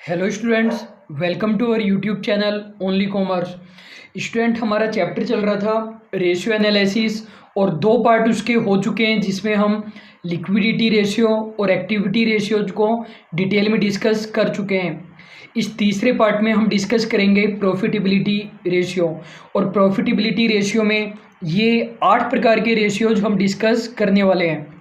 Hello students, welcome to our YouTube channel only commerce. Student, हमारा chapter चल रहा था रेशियो एनालिसिस और दो पार्ट उसके हो चुके हैं जिसमें हम लिक्विडिटी रेशियो और एक्टिविटी रेशियोज को डिटेल में डिस्कस कर चुके हैं। इस तीसरे पार्ट में हम डिस्कस करेंगे प्रॉफिटेबिलिटी रेशियो। और प्रॉफिटेबिलिटी रेशियो में ये 8 प्रकार के रेशियोज हम डिस्कस करने वाले हैं।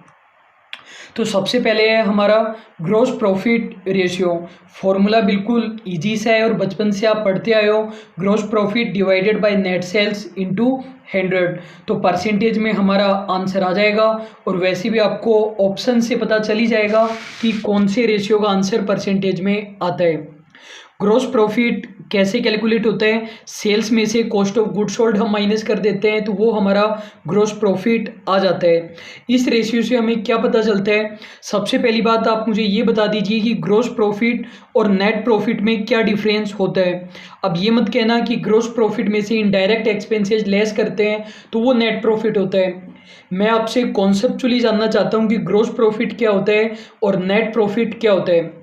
तो सबसे पहले है हमारा ग्रॉस प्रॉफिट रेशियो। फॉर्मूला बिल्कुल इजी सा है और बचपन से आप पढ़ते आए हो। Gross profit divided by net sales into 100। तो परसेंटेज में हमारा आंसर आ जाएगा और वैसे भी आपको ऑप्शन से पता चल ही जाएगा कि कौन से रेशियो का आंसर परसेंटेज में आता है। ग्रॉस प्रॉफिट कैसे कैलकुलेट होता है? सेल्स में से कॉस्ट ऑफ गुड सोल्ड हम माइनस कर देते हैं तो वो हमारा ग्रॉस प्रॉफिट आ जाता है। इस रेशियो से हमें क्या पता चलता है? सबसे पहली बात आप मुझे ये बता दीजिए कि ग्रॉस प्रॉफिट और नेट प्रॉफिट में क्या डिफरेंस होता है। अब ये मत कहना कि ग्रॉस प्रॉफिट में से इनडायरेक्ट एक्सपेंसेस लेस करते हैं तो वो नेट प्रॉफिट होता है। मैं आपसे कॉन्सेप्चुअली जानना चाहता हूँ कि ग्रॉस प्रॉफिट क्या होता है और नेट प्रॉफिट क्या होता है।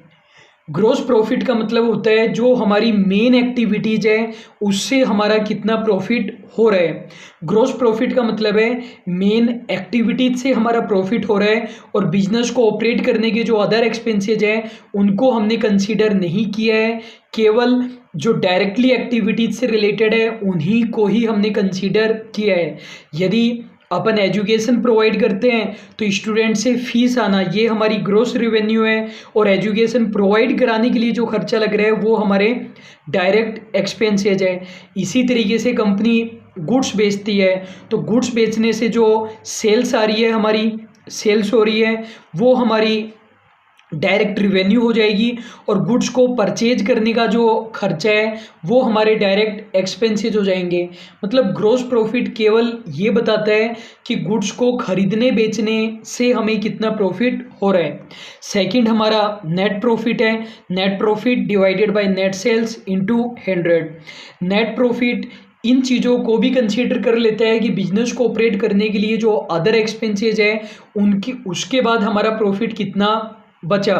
ग्रॉस प्रॉफिट का मतलब होता है जो हमारी मेन एक्टिविटीज है उससे हमारा कितना प्रॉफिट हो रहा है। ग्रॉस प्रॉफिट का मतलब है मेन एक्टिविटीज से हमारा प्रॉफिट हो रहा है और बिजनेस को ऑपरेट करने के जो अदर एक्सपेंसेज हैं उनको हमने कंसीडर नहीं किया है। केवल जो डायरेक्टली एक्टिविटीज से रिलेटेड है उन्हीं को ही हमने कंसीडर किया है। यदि अपन एजुकेशन प्रोवाइड करते हैं तो स्टूडेंट से फीस आना ये हमारी ग्रॉस रेवेन्यू है और एजुकेशन प्रोवाइड कराने के लिए जो खर्चा लग रहा है वो हमारे डायरेक्ट एक्सपेंसेज है। इसी तरीके से कंपनी गुड्स बेचती है तो गुड्स बेचने से जो सेल्स आ रही है, हमारी सेल्स हो रही है, वो हमारी डायरेक्ट रिवेन्यू हो जाएगी और गुड्स को परचेज करने का जो खर्चा है वो हमारे डायरेक्ट एक्सपेंसेज हो जाएंगे। मतलब ग्रॉस प्रॉफिट केवल ये बताता है कि गुड्स को खरीदने बेचने से हमें कितना प्रॉफिट हो रहा है। सेकंड हमारा नेट प्रॉफिट है। Net profit divided by net sales into 100। Net profit इन चीज़ों को भी कंसीडर कर लेता है कि बिजनेस को ऑपरेट करने के लिए जो अदर एक्सपेंसेज है उनकी उसके बाद हमारा प्रॉफिट कितना बचा।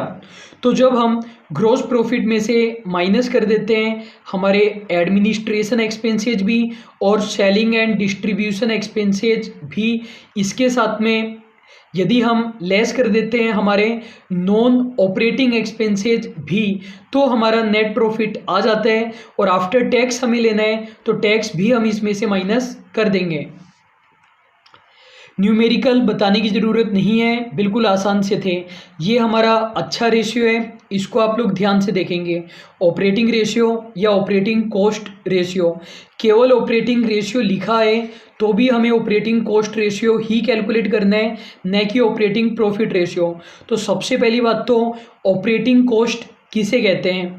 तो जब हम ग्रॉस प्रॉफिट में से माइनस कर देते हैं हमारे एडमिनिस्ट्रेशन एक्सपेंसेज भी और सेलिंग एंड डिस्ट्रीब्यूशन एक्सपेंसेज भी, इसके साथ में यदि हम लेस कर देते हैं हमारे नॉन ऑपरेटिंग एक्सपेंसेज भी, तो हमारा नेट प्रॉफिट आ जाता है। और आफ्टर टैक्स हमें लेना है तो टैक्स भी हम इसमें से माइनस कर देंगे। न्यूमेरिकल बताने की ज़रूरत नहीं है, बिल्कुल आसान से थे। ये हमारा अच्छा रेशियो है, इसको आप लोग ध्यान से देखेंगे। ऑपरेटिंग रेशियो या ऑपरेटिंग कॉस्ट रेशियो, केवल ऑपरेटिंग रेशियो लिखा है तो भी हमें ऑपरेटिंग कॉस्ट रेशियो ही कैलकुलेट करना है, न कि ऑपरेटिंग प्रॉफिट रेशियो। तो सबसे पहली बात तो ऑपरेटिंग कॉस्ट किसे कहते हैं?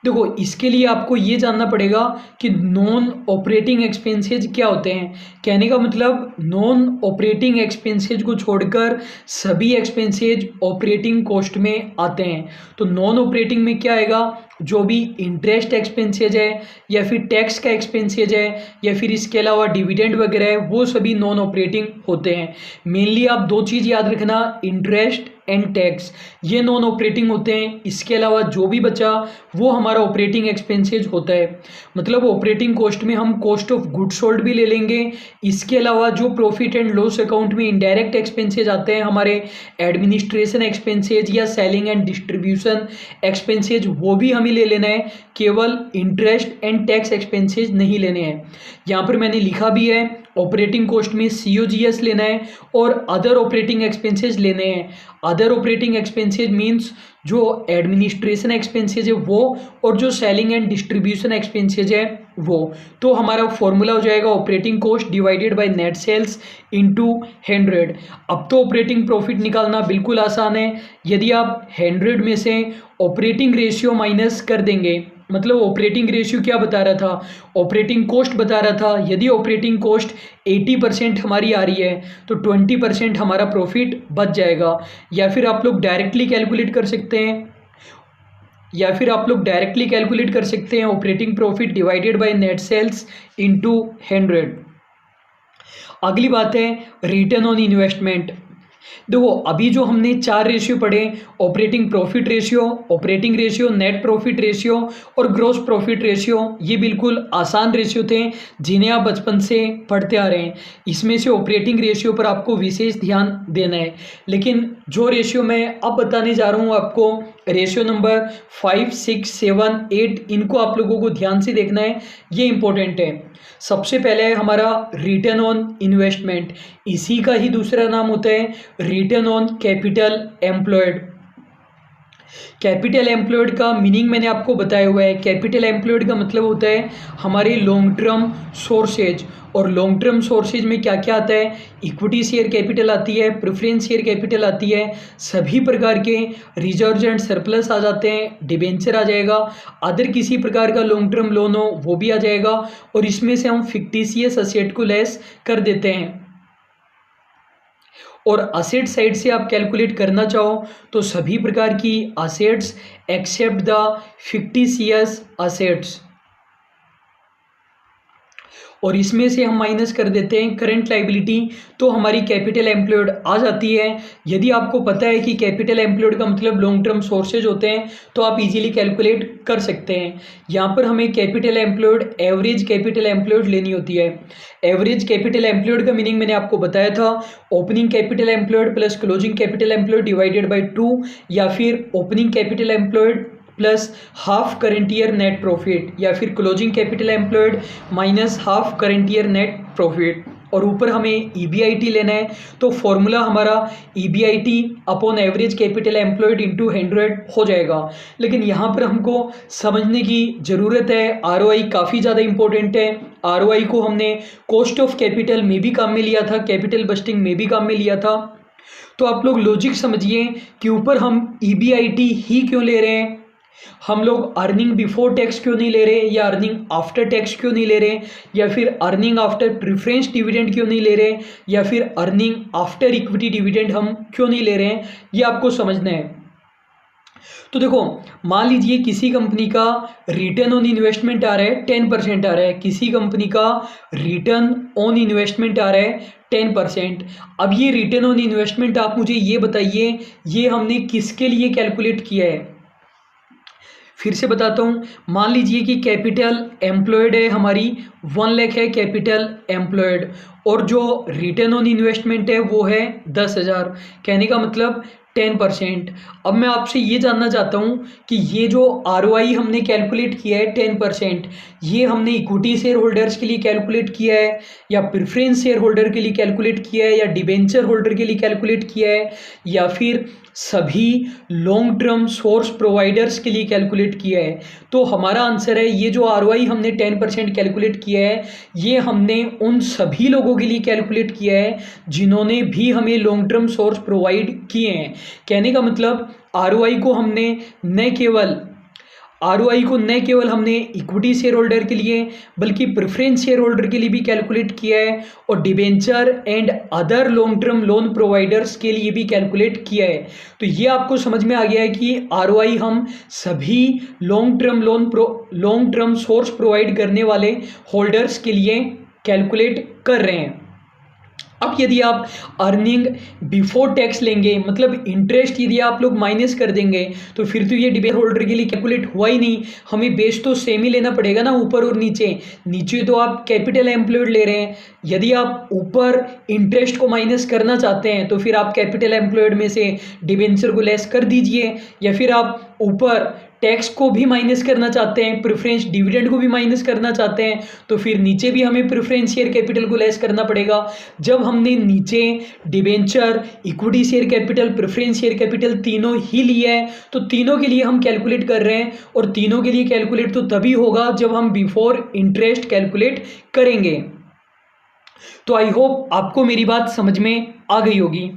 देखो, इसके लिए आपको ये जानना पड़ेगा कि नॉन ऑपरेटिंग एक्सपेंसेज क्या होते हैं। कहने का मतलब नॉन ऑपरेटिंग एक्सपेंसेज को छोड़कर सभी एक्सपेंसेज ऑपरेटिंग कॉस्ट में आते हैं। तो नॉन ऑपरेटिंग में क्या आएगा? जो भी इंटरेस्ट एक्सपेंसेज है या फिर टैक्स का एक्सपेंसेज है या फिर इसके अलावा डिविडेंड वगैरह है, वो सभी नॉन ऑपरेटिंग होते हैं। मेनली आप दो चीज़ याद रखना, इंटरेस्ट एंड टैक्स, ये नॉन ऑपरेटिंग होते हैं। इसके अलावा जो भी बचा वो हमारा ऑपरेटिंग एक्सपेंसेज होता है। मतलब ऑपरेटिंग कॉस्ट में हम कॉस्ट ऑफ गुड सोल्ड भी ले लेंगे। इसके अलावा जो प्रॉफिट एंड लॉस अकाउंट में इनडायरेक्ट एक्सपेंसेज आते हैं हमारे एडमिनिस्ट्रेशन एक्सपेंसेज या सेलिंग एंड डिस्ट्रीब्यूशन एक्सपेंसेज, वो भी हमें ले लेना है। केवल इंटरेस्ट एंड टैक्स एक्सपेंसेज नहीं लेने हैं। यहाँ पर मैंने लिखा भी है ऑपरेटिंग कॉस्ट में COGS लेना है और अदर ऑपरेटिंग एक्सपेंसेज लेने हैं। अदर ऑपरेटिंग एक्सपेंसेज मीन्स जो एडमिनिस्ट्रेशन एक्सपेंसेज है वो और जो सेलिंग एंड डिस्ट्रीब्यूशन एक्सपेंसेज है वो। तो हमारा फॉर्मूला हो जाएगा operating cost divided by net sales into 100। अब तो ऑपरेटिंग प्रॉफिट निकालना बिल्कुल आसान है। यदि आप 100 में से ऑपरेटिंग रेशियो माइनस कर देंगे, मतलब ऑपरेटिंग रेशियो क्या बता रहा था? ऑपरेटिंग कॉस्ट बता रहा था। यदि ऑपरेटिंग कॉस्ट 80% हमारी आ रही है तो 20% हमारा प्रॉफिट बच जाएगा। या फिर आप लोग डायरेक्टली कैलकुलेट कर सकते हैं operating profit divided by net sales into 100। अगली बात है रिटर्न ऑन इन्वेस्टमेंट। देखो अभी जो हमने 4 रेशियो पढ़े, operating profit ratio, operating ratio, net profit ratio और ग्रॉस प्रॉफिट रेशियो, ये बिल्कुल आसान रेशियो थे जिन्हें आप बचपन से पढ़ते आ रहे हैं। इसमें से ऑपरेटिंग रेशियो पर आपको विशेष ध्यान देना है। लेकिन जो रेशियो मैं अब बताने जा रहा हूँ आपको, रेशियो नंबर 5, 6, 7, 8, इनको आप लोगों को ध्यान से देखना है, ये इंपॉर्टेंट है। सबसे पहले है हमारा रिटर्न ऑन इन्वेस्टमेंट, इसी का ही दूसरा नाम होता है return on capital employed. Capital employed का मीनिंग मैंने आपको बताया हुआ है। कैपिटल एम्प्लॉयड का मतलब होता है हमारे लॉन्ग टर्म सोर्सेज, और लॉन्ग टर्म सोर्सेज में क्या क्या आता है, इक्विटी शेयर कैपिटल आती है, प्रेफरेंस शेयर कैपिटल आती है, सभी प्रकार के रिजर्व एंड सरप्लस आ जाते हैं, डिबेंचर आ जाएगा, अदर किसी प्रकार का लॉन्ग टर्म लोन हो वो भी आ जाएगा, और इसमें से हम फिक्टिशियस असेट को लेस कर देते हैं। और असेट साइड से आप कैलकुलेट करना चाहो तो सभी प्रकार की assets except the fictitious assets, और इसमें से हम माइनस कर देते हैं करंट लाइबिलिटी, तो हमारी कैपिटल एम्प्लॉयड आ जाती है। यदि आपको पता है कि कैपिटल एम्प्लॉयड का मतलब लॉन्ग टर्म सोर्सेज होते हैं तो आप इजीली कैलकुलेट कर सकते हैं। यहाँ पर हमें capital employed average capital employed लेनी होती है। एवरेज कैपिटल एम्प्लॉयड का मीनिंग मैंने आपको बताया था, opening capital employed plus closing capital employed divided by 2, या फिर opening capital employed plus half current year net profit, या फिर closing capital employed minus half current year net profit, और ऊपर हमें EBIT लेना है। तो फॉर्मूला हमारा EBIT upon average capital employed into 100 हो जाएगा। लेकिन यहाँ पर हमको समझने की ज़रूरत है, ROI काफ़ी ज़्यादा इंपॉर्टेंट है। ROI को हमने कॉस्ट ऑफ कैपिटल में भी काम में लिया था, कैपिटल बस्टिंग में भी काम में लिया था। तो आप लोग लॉजिक समझिए कि ऊपर हम EBIT ही क्यों ले रहे हैं, हम लोग अर्निंग बिफोर टैक्स क्यों नहीं ले रहे, या अर्निंग आफ्टर टैक्स क्यों नहीं ले रहे, या फिर अर्निंग आफ्टर प्रेफरेंस डिविडेंड क्यों नहीं ले रहे, या फिर अर्निंग आफ्टर इक्विटी डिविडेंड हम क्यों नहीं ले रहे हैं, ये आपको समझना है। तो देखो मान लीजिए किसी कंपनी का रिटर्न ऑन इन्वेस्टमेंट आ रहा है 10% आ रहा है, किसी कंपनी का रिटर्न ऑन इन्वेस्टमेंट आ रहा है 10%। अब ये रिटर्न ऑन इन्वेस्टमेंट आप मुझे ये बताइए, ये हमने किसके लिए कैलकुलेट किया है। फिर से बताता हूँ, मान लीजिए कि कैपिटल एम्प्लॉयड है हमारी 1 लाख है कैपिटल एम्प्लॉयड, और जो रिटर्न ऑन इन्वेस्टमेंट है वो है 10,000, कहने का मतलब 10%। अब मैं आपसे ये जानना चाहता हूँ कि ये जो ROI हमने कैलकुलेट किया है 10%, ये हमने इक्विटी शेयर होल्डर्स के लिए कैलकुलेट किया है, या प्रेफरेंस शेयर होल्डर के लिए कैलकुलेट किया है, या डिबेंचर होल्डर के लिए कैलकुलेट किया है, या फिर सभी लॉन्ग टर्म सोर्स प्रोवाइडर्स के लिए कैलकुलेट किया है। तो हमारा आंसर है ये जो ROI हमने 10% कैलकुलेट किया है, ये हमने उन सभी लोगों के लिए कैलकुलेट किया है जिन्होंने भी हमें लॉन्ग टर्म सोर्स प्रोवाइड किए हैं। कहने का मतलब ROI को न केवल हमने इक्विटी शेयर होल्डर के लिए बल्कि प्रेफरेंस शेयर होल्डर के लिए भी कैलकुलेट किया है, और debenture and other long term loan providers के लिए भी कैलकुलेट किया है। तो ये आपको समझ में आ गया है कि ROI हम सभी लॉन्ग टर्म सोर्स प्रोवाइड करने वाले होल्डर्स के लिए कैलकुलेट कर रहे हैं। अब यदि आप अर्निंग बिफोर टैक्स लेंगे, मतलब इंटरेस्ट यदि आप लोग माइनस कर देंगे, तो फिर तो ये डिबेंचर होल्डर के लिए कैलकुलेट हुआ ही नहीं। हमें बेस तो सेम ही लेना पड़ेगा ना, ऊपर और नीचे। नीचे तो आप कैपिटल एम्प्लॉयड ले रहे हैं, यदि आप ऊपर इंटरेस्ट को माइनस करना चाहते हैं तो फिर आप कैपिटल एम्प्लॉयड में से डिबेंचर को लेस कर दीजिए, या फिर आप ऊपर टैक्स को भी माइनस करना चाहते हैं, प्रेफरेंस डिविडेंड को भी माइनस करना चाहते हैं, तो फिर नीचे भी हमें प्रेफरेंस शेयर कैपिटल को लेस करना पड़ेगा। जब हमने नीचे debenture, equity share capital, preference share capital तीनों ही लिए हैं, तो तीनों के लिए हम कैलकुलेट कर रहे हैं, और तीनों के लिए कैलकुलेट तो तभी होगा जब हम बिफोर इंटरेस्ट कैलकुलेट करेंगे। तो आई होप आपको मेरी बात समझ में आ गई होगी।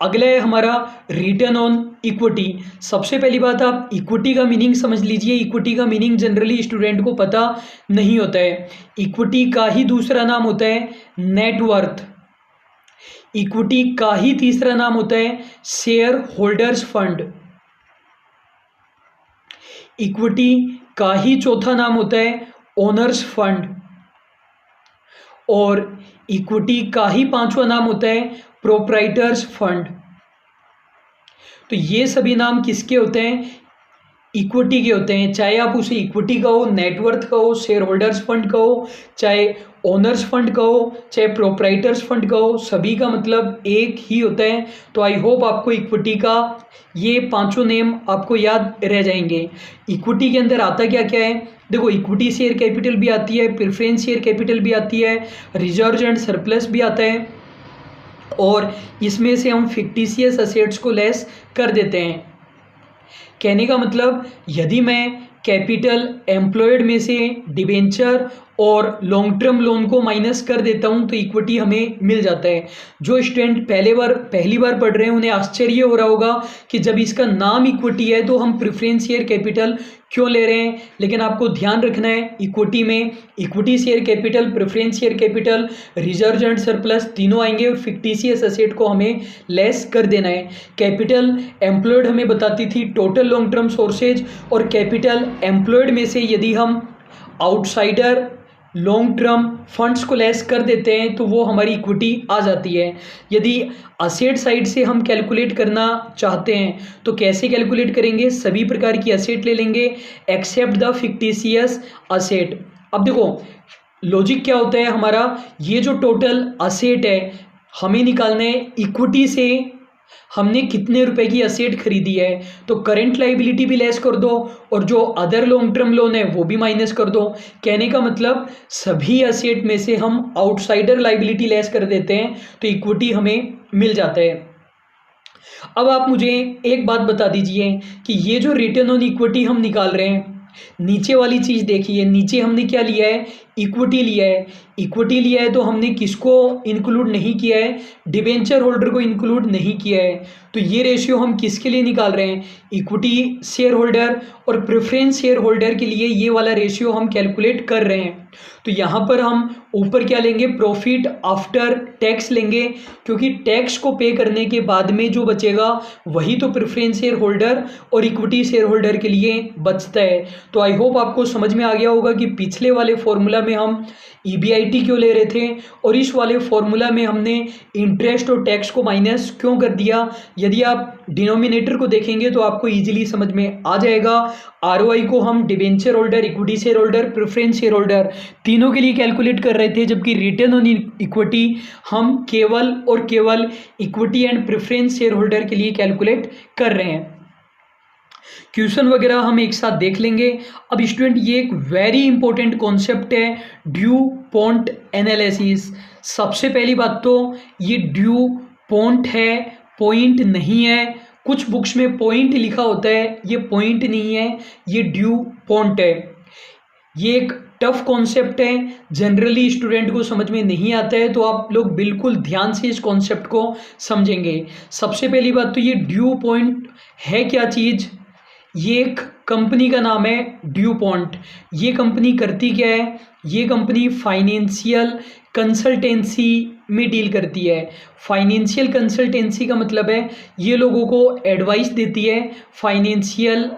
अगला है हमारा रिटर्न ऑन इक्विटी। सबसे पहली बात आप इक्विटी का मीनिंग समझ लीजिए। इक्विटी का मीनिंग जनरली स्टूडेंट को पता नहीं होता है। इक्विटी का ही दूसरा नाम होता है नेटवर्थ। इक्विटी का ही तीसरा नाम होता है शेयर होल्डर्स फंड। इक्विटी का ही चौथा नाम होता है ओनर्स फंड, और इक्विटी का ही पांचवा नाम होता है प्रोप्राइटर्स फंड। तो ये सभी नाम किसके होते हैं? इक्विटी के होते हैं। चाहे आप उसे इक्विटी कहो, नेटवर्थ कहो, शेयर होल्डर्स फंड कहो, चाहे ओनर्स फंड कहो, चाहे प्रोप्राइटर्स फंड कहो, सभी का मतलब एक ही होता है। तो आई होप आपको इक्विटी का ये पांचों नेम आपको याद रह जाएंगे। इक्विटी के अंदर आता क्या क्या है? देखो, इक्विटी शेयर कैपिटल भी आती है, प्रेफरेंस शेयर कैपिटल भी आती है, रिजर्व एंड सरप्लस भी आता है, और इसमें से हम फिक्टिशियस असेट्स को लेस कर देते हैं। कहने का मतलब, यदि मैं कैपिटल एम्प्लॉयड में से डिबेंचर और लॉन्ग टर्म लोन को माइनस कर देता हूं तो इक्विटी हमें मिल जाता है। जो स्टूडेंट पहली बार पढ़ रहे हैं उन्हें आश्चर्य हो रहा होगा कि जब इसका नाम इक्विटी है तो हम प्रेफरेंस शेयर कैपिटल क्यों ले रहे हैं। लेकिन आपको ध्यान रखना है, इक्विटी में equity share capital, preference share capital, reserve and surplus तीनों आएंगे और फिक्टिशियस एसेट को हमें लेस कर देना है। कैपिटल एम्प्लॉयड हमें बताती थी टोटल लॉन्ग टर्म सोर्सेज, और कैपिटल एम्प्लॉयड में से यदि हम आउटसाइडर लॉन्ग टर्म फंड्स को लेस कर देते हैं तो वो हमारी इक्विटी आ जाती है। यदि असेट साइड से हम कैलकुलेट करना चाहते हैं तो कैसे कैलकुलेट करेंगे? सभी प्रकार की असेट ले लेंगे एक्सेप्ट द फिक्टिशियस असेट। अब देखो, लॉजिक क्या होता है हमारा, ये जो टोटल असेट है हमें निकालना है इक्विटी से हमने कितने रुपए की असेट खरीदी है। तो करंट लाइबिलिटी भी लेस कर दो और जो अदर लॉन्ग टर्म लोन है वो भी माइनस कर दो। कहने का मतलब, सभी असेट में से हम आउटसाइडर लाइबिलिटी लेस कर देते हैं तो इक्विटी हमें मिल जाता है। अब आप मुझे एक बात बता दीजिए कि ये जो रिटर्न ऑन इक्विटी हम निकाल रहे हैं, नीचे वाली चीज देखिए, नीचे हमने क्या लिया है? इक्विटी लिया है। इक्विटी लिया है तो हमने किसको इंक्लूड नहीं किया है? डिबेंचर होल्डर को इंक्लूड नहीं किया है। तो ये रेशियो हम किसके लिए निकाल रहे हैं? इक्विटी शेयर होल्डर और प्रेफरेंस शेयर होल्डर के लिए ये वाला रेशियो हम कैलकुलेट कर रहे हैं। तो यहाँ पर हम ऊपर क्या लेंगे? प्रॉफिट आफ्टर टैक्स लेंगे, क्योंकि टैक्स को पे करने के बाद में जो बचेगा वही तो प्रेफरेंस शेयर होल्डर और इक्विटी शेयर होल्डर के लिए बचता है। तो आई होप आपको समझ में आ गया होगा कि पिछले वाले फॉर्मूला में हम ईबीआईटी क्यों ले रहे थे और इस वाले फॉर्मूला में हमने इंटरेस्ट और टैक्स को माइनस क्यों कर दिया। यदि आप डिनोमिनेटर को देखेंगे तो आपको इजीली समझ में आ जाएगा। आरओआई को हम debenture holder, equity share holder, preference share holder तीनों के लिए कैलकुलेट कर रहे थे, जबकि रिटर्न ऑन इक्विटी हम केवल और केवल equity and preference share holder के लिए कैलकुलेट कर रहे हैं। क्वेश्चन वगैरह हम एक साथ देख लेंगे। अब स्टूडेंट, ये एक वेरी इंपॉर्टेंट कॉन्सेप्ट है, ड्यू पॉइंट एनालिसिस। सबसे पहली बात तो ये ड्यू पॉइंट है, पॉइंट नहीं है। कुछ बुक्स में पॉइंट लिखा होता है, ये पॉइंट नहीं है, ये ड्यू पॉइंट है। ये एक टफ कॉन्सेप्ट है, जनरली स्टूडेंट को समझ में नहीं आता है, तो आप लोग बिल्कुल ध्यान से इस कॉन्सेप्ट को समझेंगे। सबसे पहली बात तो ये ड्यू पॉइंट है क्या चीज़? ये एक कंपनी का नाम है ड्यू पॉइंट। ये कंपनी करती क्या है? ये कंपनी फाइनेंशियल कंसल्टेंसी में डील करती है। फाइनेंशियल कंसल्टेंसी का मतलब है ये लोगों को एडवाइस देती है फाइनेंशियल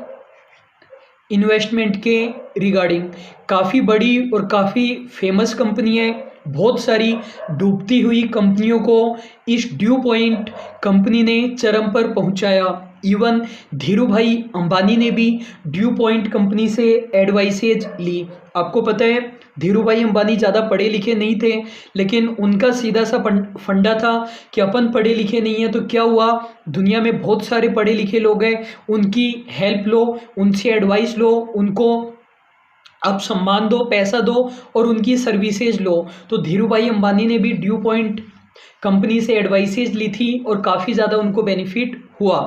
इन्वेस्टमेंट के रिगार्डिंग। काफ़ी बड़ी और काफ़ी फेमस कंपनी है। बहुत सारी डूबती हुई कंपनियों को इस ड्यू पॉइंट कंपनी ने चरम पर पहुंचाया। इवन धीरू भाई अंबानी ने भी ड्यू पॉइंट कंपनी से एडवाइसेज ली। आपको पता है धीरू भाई अंबानी ज़्यादा पढ़े लिखे नहीं थे, लेकिन उनका सीधा सा फंडा था कि अपन पढ़े लिखे नहीं है तो क्या हुआ, दुनिया में बहुत सारे पढ़े लिखे लोग हैं, उनकी हेल्प लो, उनसे एडवाइस लो, उनको आप सम्मान दो, पैसा दो और उनकी सर्विसेज लो। तो धीरू भाई अंबानी ने भी ड्यू पॉइंट कंपनी से एडवाइसेज ली थी और काफ़ी ज़्यादा उनको बेनिफिट हुआ।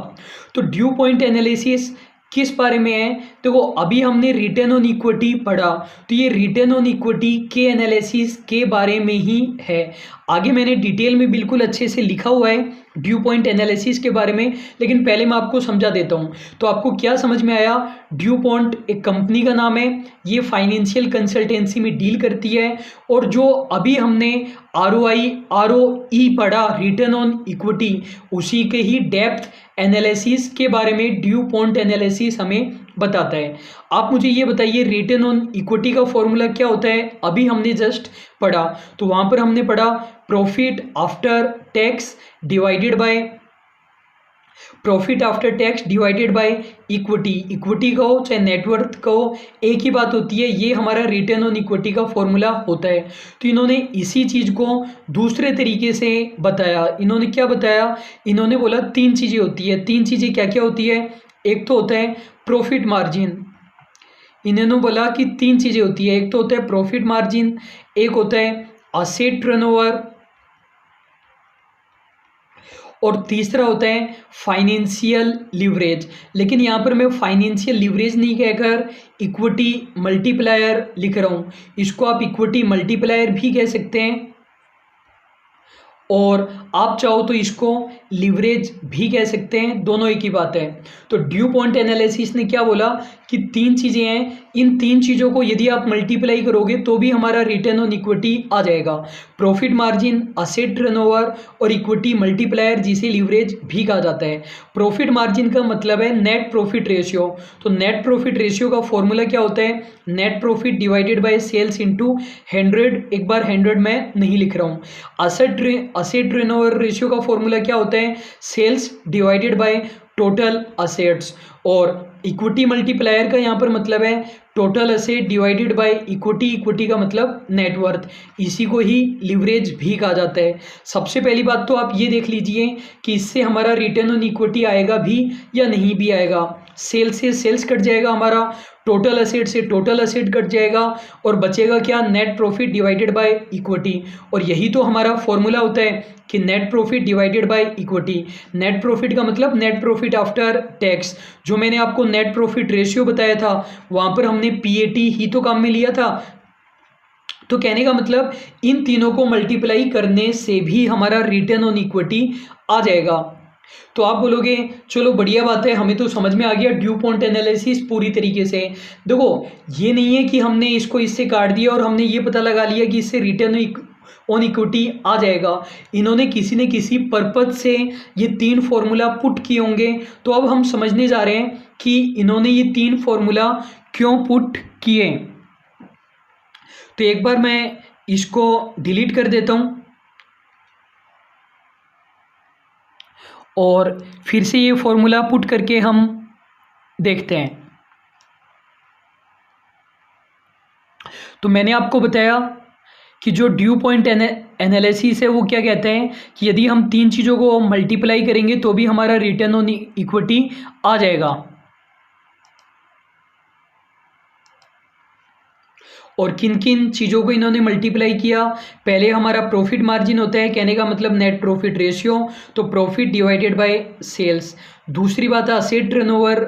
तो ड्यू पॉइंट एनालिसिस किस बारे में है? देखो, अभी हमने रिटर्न ऑन इक्विटी पढ़ा, तो ये रिटर्न ऑन इक्विटी के एनालिसिस के बारे में ही है। आगे मैंने डिटेल में बिल्कुल अच्छे से लिखा हुआ है ड्यू पॉइंट एनालिसिस के बारे में, लेकिन पहले मैं आपको समझा देता हूँ। तो आपको क्या समझ में आया? ड्यू पॉइंट एक कंपनी का नाम है, ये फाइनेंशियल कंसल्टेंसी में डील करती है, और जो अभी हमने ROI पढ़ा, रिटर्न ऑन इक्विटी, उसी के ही डेप्थ एनालिसिस के बारे में ड्यू पॉइंट एनालिसिस हमें बताता है। आप मुझे ये बताइए, रिटर्न ऑन इक्विटी का फॉर्मूला क्या होता है? अभी हमने जस्ट पढ़ा, तो वहाँ पर हमने पढ़ा profit after tax divided by profit after tax divided by equity, equity कहो चाहे नेटवर्थ कहो एक ही बात होती है, ये हमारा रिटर्न ऑन इक्विटी का फॉर्मूला होता है। तो इन्होंने इसी चीज़ को दूसरे तरीके से बताया। इन्होंने क्या बताया, इन्होंने बोला तीन चीज़ें होती है। तीन चीज़ें क्या क्या होती है, एक तो होता है प्रॉफिट मार्जिन। इन्होंने बोला कि तीन चीज़ें होती है, एक तो होता है प्रॉफिट मार्जिन, एक होता है असेट टर्नओवर और तीसरा होता है फाइनेंशियल लिवरेज। लेकिन यहाँ पर मैं फाइनेंशियल लिवरेज नहीं कहकर इक्विटी मल्टीप्लायर लिख रहा हूँ। इसको आप इक्विटी मल्टीप्लायर भी कह सकते हैं और आप चाहो तो इसको लिवरेज भी कह सकते हैं, दोनों एक ही बात है। तो ड्यू पॉइंट एनालिसिस ने क्या बोला कि तीन चीज़ें हैं, इन तीन चीज़ों को यदि आप मल्टीप्लाई करोगे तो भी हमारा रिटर्न ऑन इक्विटी आ जाएगा। प्रॉफिट मार्जिन, असेट टर्नओवर और इक्विटी मल्टीप्लायर, जिसे लिवरेज भी कहा जाता है। प्रॉफिट मार्जिन का मतलब है नेट प्रॉफिट रेशियो। तो नेट प्रॉफिट रेशियो का फॉर्मूला क्या होता है, net profit divided by sales into 100। एक बार 100 मैं नहीं लिख रहा हूँ। असेट टर्नओवर रेशियो का फॉर्मूला क्या होता है, sales divided by total assets. और इक्विटी मल्टीप्लायर का यहाँ पर मतलब है total asset divided by equity, equity का मतलब नेटवर्थ। इसी को ही लिवरेज भी कहा जाता है। सबसे पहली बात तो आप ये देख लीजिए कि इससे हमारा रिटर्न ऑन इक्विटी आएगा भी या नहीं भी आएगा। सेल्स से सेल्स कट जाएगा हमारा, टोटल असेट से टोटल असेट कट जाएगा और बचेगा क्या, net profit divided by equity. और यही तो हमारा फॉर्मूला होता है कि net profit divided by equity. Net profit का मतलब नेट प्रॉफिट आफ्टर टैक्स। जो मैंने आपको नेट प्रॉफिट रेशियो बताया था वहां पर हमने पीएटी ही तो काम में लिया था। तो कहने का मतलब इन तीनों को मल्टीप्लाई करने से भी हमारा रिटर्न ऑन इक्विटी आ जाएगा। तो आप बोलोगे चलो बढ़िया बात है, हमें तो समझ में आ गया ड्यू पॉइंट एनालिसिस पूरी तरीके से। देखो ये नहीं है कि हमने इसको इससे काट दिया और हमने ये पता लगा लिया कि इससे रिटर्न ऑन इक्विटी आ जाएगा। इन्होंने किसी न किसी पर्पज से ये तीन फॉर्मूला पुट किए होंगे। तो अब हम समझने जा रहे हैं कि इन्होंने ये तीन फॉर्मूला क्यों पुट किए। तो एक बार मैं इसको डिलीट कर देता हूं और फिर से ये फॉर्मूला पुट करके हम देखते हैं। तो मैंने आपको बताया कि जो ड्यू पॉइंट एनालिसिस है वो क्या कहते हैं कि यदि हम तीन चीज़ों को मल्टीप्लाई करेंगे तो भी हमारा रिटर्न ऑन इक्विटी आ जाएगा। और किन किन चीज़ों को इन्होंने मल्टीप्लाई किया, पहले हमारा प्रॉफिट मार्जिन होता है, कहने का मतलब नेट प्रॉफिट रेशियो, तो प्रॉफिट डिवाइडेड बाय सेल्स। दूसरी बात है असेट टर्नओवर,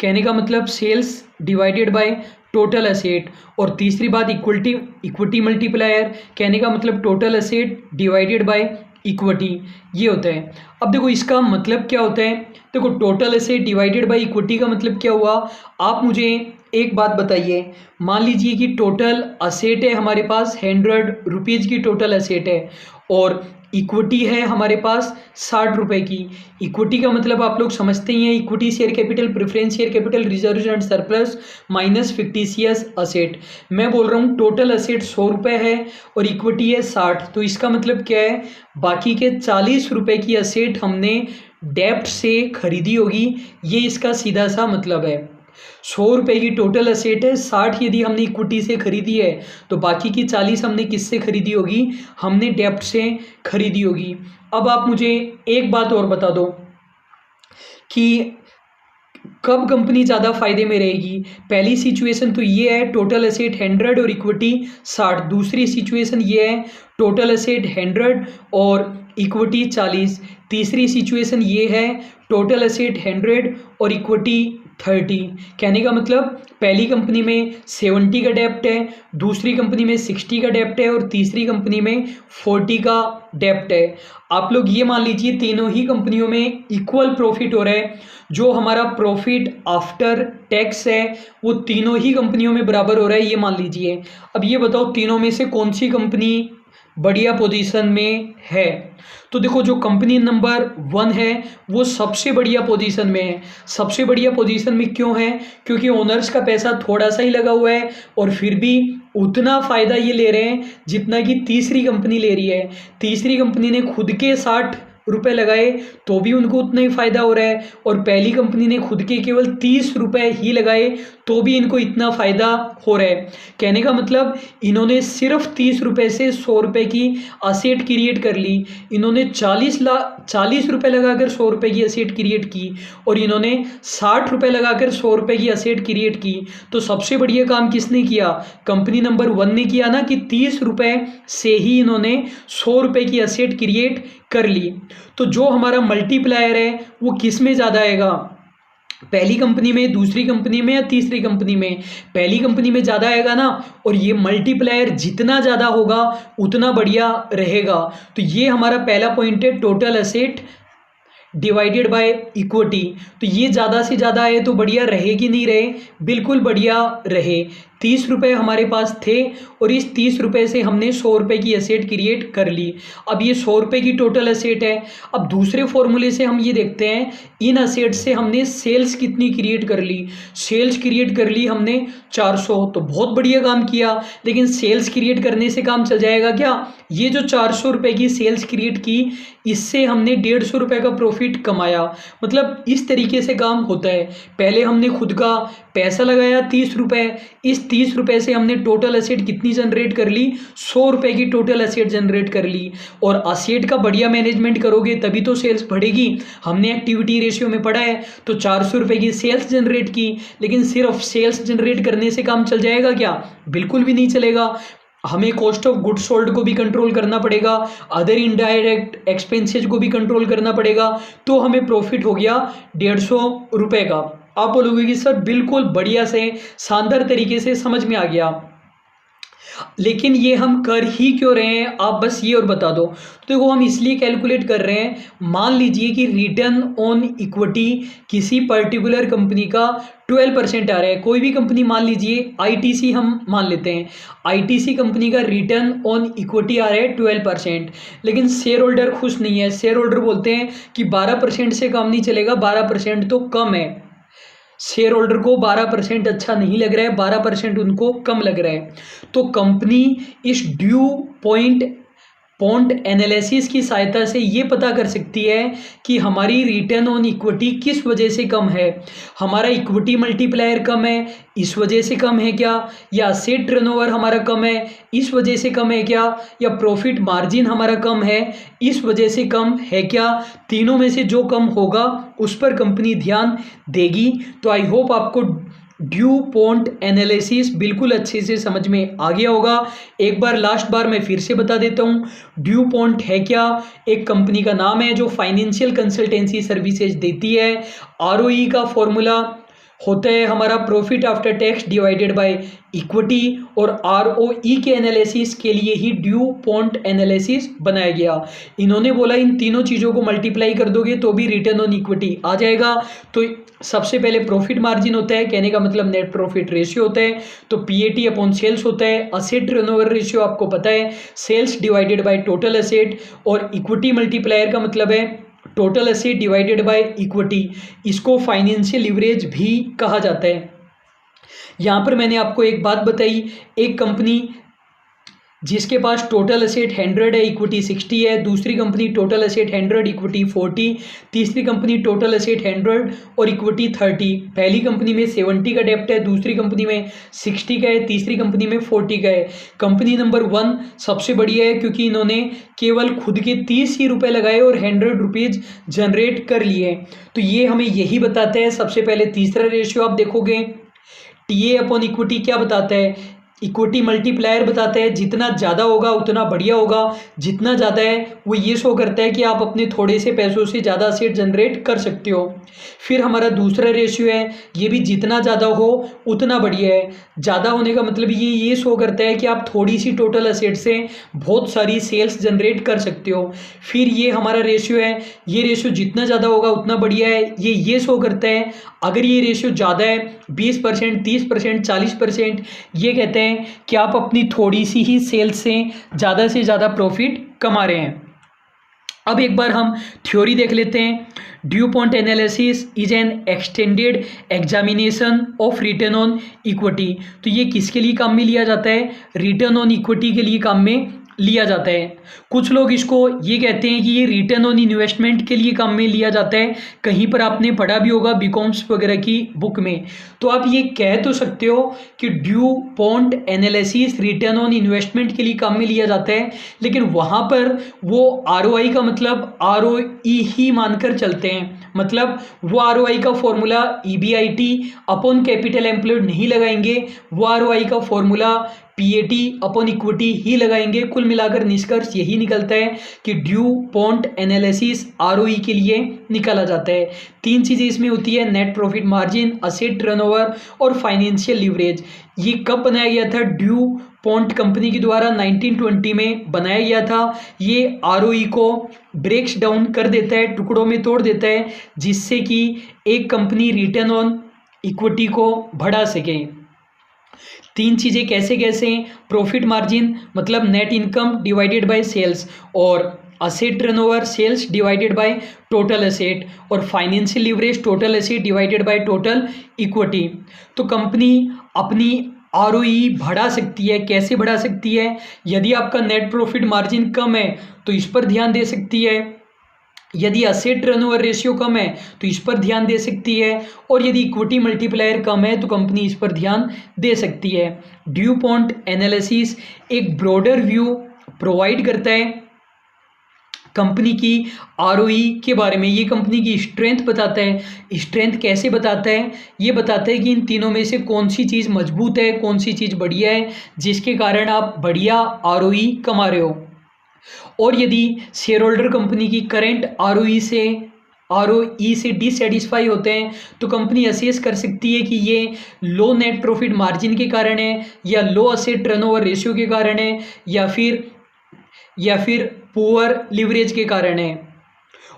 कहने का मतलब sales divided by total asset. और तीसरी बात इक्विटी मल्टीप्लायर, कहने का मतलब total asset divided by equity, ये होता है। अब देखो इसका मतलब क्या होता है, देखो total asset divided by equity का मतलब क्या हुआ। आप मुझे एक बात बताइए, मान लीजिए कि टोटल असेट है हमारे पास 100 रुपीज़ की टोटल असेट है और इक्विटी है हमारे पास 60 रुपए की। इक्विटी का मतलब आप लोग समझते ही हैं, equity share capital, preference share capital, reserve and surplus minus fictitious asset. मैं बोल रहा हूँ टोटल असेट 100 रुपये है और इक्विटी है 60। तो इसका मतलब क्या है, बाकी के 40 रुपये की असेट हमने डेप्ट से खरीदी होगी, ये इसका सीधा सा मतलब है। 100 रुपये की टोटल असेट है, 60 यदि हमने इक्विटी से खरीदी है तो बाकी की 40 हमने किससे खरीदी होगी, हमने डेप्ट से खरीदी होगी। अब आप मुझे एक बात और बता दो कि कब कंपनी ज़्यादा फायदे में रहेगी। पहली सिचुएशन तो ये है टोटल असेट 100 और इक्विटी 60। दूसरी सिचुएशन ये है टोटल असेट 100 और इक्विटी 40। तीसरी सिचुएशन ये है टोटल असेट 100 और इक्विटी 30। कहने का मतलब पहली कंपनी में 70 का डेप्ट है, दूसरी कंपनी में 60 का डेप्ट है और तीसरी कंपनी में 40 का डेप्ट है। आप लोग ये मान लीजिए तीनों ही कंपनियों में इक्वल प्रॉफिट हो रहा है। जो हमारा प्रॉफिट आफ्टर टैक्स है वो तीनों ही कंपनियों में बराबर हो रहा है, ये मान लीजिए। अब ये बताओ तीनों में से कौन सी कंपनी बढ़िया पोजीशन में है। तो देखो जो कंपनी नंबर 1 है वो सबसे बढ़िया पोजीशन में है। सबसे बढ़िया पोजीशन में क्यों है, क्योंकि ओनर्स का पैसा थोड़ा सा ही लगा हुआ है और फिर भी उतना फ़ायदा ये ले रहे हैं जितना कि तीसरी कंपनी ले रही है। तीसरी कंपनी ने खुद के 60 रुपए लगाए तो भी उनको उतना ही फ़ायदा हो रहा है, और पहली कंपनी ने खुद के केवल 30 रुपए ही लगाए तो भी इनको इतना फ़ायदा हो रहा है। कहने का मतलब इन्होंने सिर्फ 30 रुपए से 100 रुपए की असेट क्रिएट कर ली। इन्होंने 40 रुपए लगाकर 100 रुपए की असेट क्रिएट की, और इन्होंने 60 रुपए लगाकर 100 रुपए की असेट क्रिएट की। तो सबसे बढ़िया काम किसने किया? कंपनी नंबर 1 ने किया ना, कि 30 रुपए से ही इन्होंने 100 रुपए की असेट क्रिएट कर ली। तो जो हमारा मल्टीप्लायर है वो किस में ज़्यादा आएगा? पहली कंपनी में, दूसरी कंपनी में, या तीसरी कंपनी में? पहली कंपनी में ज़्यादा आएगा ना, और ये मल्टीप्लायर जितना ज़्यादा होगा उतना बढ़िया रहेगा। तो ये हमारा पहला पॉइंट है, total asset divided by equity. तो ये ज़्यादा से ज़्यादा आए तो बढ़िया रहे कि नहीं रहे? बिल्कुल बढ़िया रहे। 30 रुपये हमारे पास थे, और इस 30 रुपये से हमने 100 रुपये की एसेट क्रिएट कर ली। अब ये 100 रुपये की टोटल एसेट है। अब दूसरे फॉर्मूले से हम ये देखते हैं, इन एसेट से हमने सेल्स कितनी क्रिएट कर ली? सेल्स क्रिएट कर ली हमने 400। तो बहुत बढ़िया काम किया, लेकिन सेल्स क्रिएट करने से काम चल जाएगा क्या? ये जो 400 रुपये की सेल्स क्रिएट की, इससे हमने 150 रुपये का प्रॉफिट कमाया। मतलब इस तरीके से काम होता है। पहले हमने खुद का पैसा लगाया 30 रुपये, इस 30 रुपये से हमने टोटल एसेट कितनी जनरेट कर ली? 100 रुपये की टोटल एसेट जनरेट कर ली। और एसेट का बढ़िया मैनेजमेंट करोगे तभी तो सेल्स बढ़ेगी। हमने एक्टिविटी रेशियो में पढ़ा है। तो 400 रुपये की सेल्स जनरेट की, लेकिन सिर्फ सेल्स जनरेट करने से काम चल जाएगा क्या? बिल्कुल भी नहीं चलेगा। हमें कॉस्ट ऑफ गुड्स सोल्ड को भी कंट्रोल करना पड़ेगा, अदर इनडायरेक्ट एक्सपेंसेस को भी कंट्रोल करना पड़ेगा। तो हमें प्रॉफिट हो गया 150 रुपये का। आप बोलोगे कि सर बिल्कुल बढ़िया से शानदार तरीके से समझ में आ गया, लेकिन ये हम कर ही क्यों रहे हैं? आप बस ये और बता दो। तो देखो, हम इसलिए कैलकुलेट कर रहे हैं, मान लीजिए कि रिटर्न ऑन इक्विटी किसी पर्टिकुलर कंपनी का 12% आ रहा है। कोई भी कंपनी, मान लीजिए आईटीसी हम मान लेते हैं, आईटीसी कंपनी का रिटर्न ऑन इक्विटी आ रहा है 12%, लेकिन शेयर होल्डर खुश नहीं है। शेयर होल्डर बोलते हैं कि 12% से कम नहीं चलेगा, 12% तो कम है। शेयर होल्डर को 12% अच्छा नहीं लग रहा है, 12% उनको कम लग रहा है। तो कंपनी इस ड्यू पॉइंट एनालिसिस की सहायता से ये पता कर सकती है कि हमारी रिटर्न ऑन इक्विटी किस वजह से कम है। हमारा इक्विटी मल्टीप्लायर कम है, इस वजह से कम है क्या? या सेट टर्नओवर हमारा कम है, इस वजह से कम है क्या? या प्रॉफिट मार्जिन हमारा कम है, इस वजह से कम है क्या? तीनों में से जो कम होगा उस पर कंपनी ध्यान देगी। तो आई होप आपको ड्यू पॉइंट एनालिसिस बिल्कुल अच्छे से समझ में आ गया होगा। एक बार लास्ट बार मैं फिर से बता देता हूँ, ड्यू पॉइंट है क्या? एक कंपनी का नाम है जो फाइनेंशियल कंसल्टेंसी सर्विसेज देती है। आरओई का फॉर्मूला होता है हमारा profit after tax divided by equity, और आरओई के एनालिसिस के लिए ही ड्यू पॉइंट एनालिसिस बनाया गया। इन्होंने बोला इन तीनों चीज़ों को मल्टीप्लाई कर दोगे तो भी रिटर्न ऑन इक्विटी आ जाएगा। तो सबसे पहले प्रॉफिट मार्जिन होता है, कहने का मतलब नेट प्रॉफिट रेशियो होता है। तो पीएटी अपॉन सेल्स होता है। असेट टर्नओवर रेशियो आपको पता है, sales divided by total asset. और इक्विटी मल्टीप्लायर का मतलब है total asset divided by equity. इसको फाइनेंशियल लीवरेज भी कहा जाता है। यहाँ पर मैंने आपको एक बात बताई, एक कंपनी जिसके पास टोटल एसेट 100 है, इक्विटी 60 है, दूसरी कंपनी टोटल एसेट 100, इक्विटी 40, तीसरी कंपनी टोटल एसेट 100 और इक्विटी 30। पहली कंपनी में 70 का डेप्ट है, दूसरी कंपनी में 60 का है, तीसरी कंपनी में 40 का है। कंपनी नंबर 1 सबसे बढ़िया है क्योंकि इन्होंने केवल खुद के 30 ही रुपये लगाए और 100 रुपीज़ जनरेट कर लिए। तो ये हमें यही बताता है। सबसे पहले तीसरा रेशियो आप देखोगे, टीए अपॉन इक्विटी क्या बताता है? इक्विटी मल्टीप्लायर बताता है, जितना ज़्यादा होगा उतना बढ़िया होगा। जितना ज़्यादा है वो ये शो करता है कि आप अपने थोड़े से पैसों से ज़्यादा एसेट जनरेट कर सकते हो। फिर हमारा दूसरा रेशियो है, ये भी जितना ज़्यादा हो उतना बढ़िया है। ज़्यादा होने का मतलब ये शो करता है कि आप थोड़ी सी टोटल एसेट से बहुत सारी सेल्स जनरेट कर सकते हो। फिर ये हमारा रेशियो है, ये रेशियो जितना ज़्यादा होगा उतना बढ़िया है। ये शो करता है अगर ये रेशियो ज़्यादा है 20%, 30%, 40%, ये कहते हैं कि आप अपनी थोड़ी सी ही सेल्स से ज़्यादा प्रॉफिट कमा रहे हैं। अब एक बार हम थ्योरी देख लेते हैं। Due point analysis is an extended examination of return on equity. तो ये किसके लिए काम में लिया जाता है? रिटर्न ऑन इक्विटी के लिए काम में लिया जाता है। कुछ लोग इसको ये कहते हैं कि ये रिटर्न ऑन इन्वेस्टमेंट के लिए काम में लिया जाता है। कहीं पर आपने पढ़ा भी होगा बीकॉम्स वगैरह की बुक में। तो आप ये कह तो सकते हो कि due point analysis return on investment के लिए काम में लिया जाता है, लेकिन वहाँ पर वो आरओआई का मतलब आरओई ही मानकर चलते हैं। मतलब वो आरओआई का formula EBIT upon capital employed नहीं लगाएंगे, वो आरओआई का फॉर्मूला पीएटी अपॉन इक्विटी ही लगाएंगे। कुल मिलाकर निष्कर्ष यही निकलता है कि ड्यू पॉन्ट एनालिसिस आरओई के लिए निकाला जाता है। तीन चीज़ें इसमें होती है, net profit margin, asset turnover और फाइनेंशियल लीवरेज। ये कब बनाया गया था? ड्यू पॉन्ट कंपनी के द्वारा 1920 में बनाया गया था। ये आरओई को ब्रेक्स डाउन कर देता है, टुकड़ों में तोड़ देता है, जिससे कि एक कंपनी रिटर्न ऑन इक्विटी को बढ़ा सके। तीन चीज़ें कैसे कैसे? प्रॉफिट मार्जिन मतलब net income divided by sales, और asset turnover sales divided by total asset, और financial leverage total asset divided by total equity. तो कंपनी अपनी आरओई बढ़ा सकती है। कैसे बढ़ा सकती है? यदि आपका नेट प्रॉफिट मार्जिन कम है तो इस पर ध्यान दे सकती है, यदि असेट टर्नओवर रेशियो कम है तो इस पर ध्यान दे सकती है, और यदि इक्विटी मल्टीप्लायर कम है तो कंपनी इस पर ध्यान दे सकती है। ड्यू पॉन्ट एनालिसिस एक ब्रॉडर व्यू प्रोवाइड करता है कंपनी की आरओई के बारे में। ये कंपनी की स्ट्रेंथ बताता है। स्ट्रेंथ कैसे बताता है? ये बताता है कि इन तीनों में से कौन सी चीज़ मजबूत है, कौन सी चीज़ बढ़िया है, जिसके कारण आप बढ़िया आरओई कमा रहे हो। और यदि शेयर होल्डर कंपनी की करेंट आरओई से डिससेटिस्फाई होते हैं तो कंपनी असेस कर सकती है कि ये लो नेट प्रॉफिट मार्जिन के कारण है, या लो असेट टर्नओवर रेशियो के कारण है, या फिर पुअर लिवरेज के कारण है।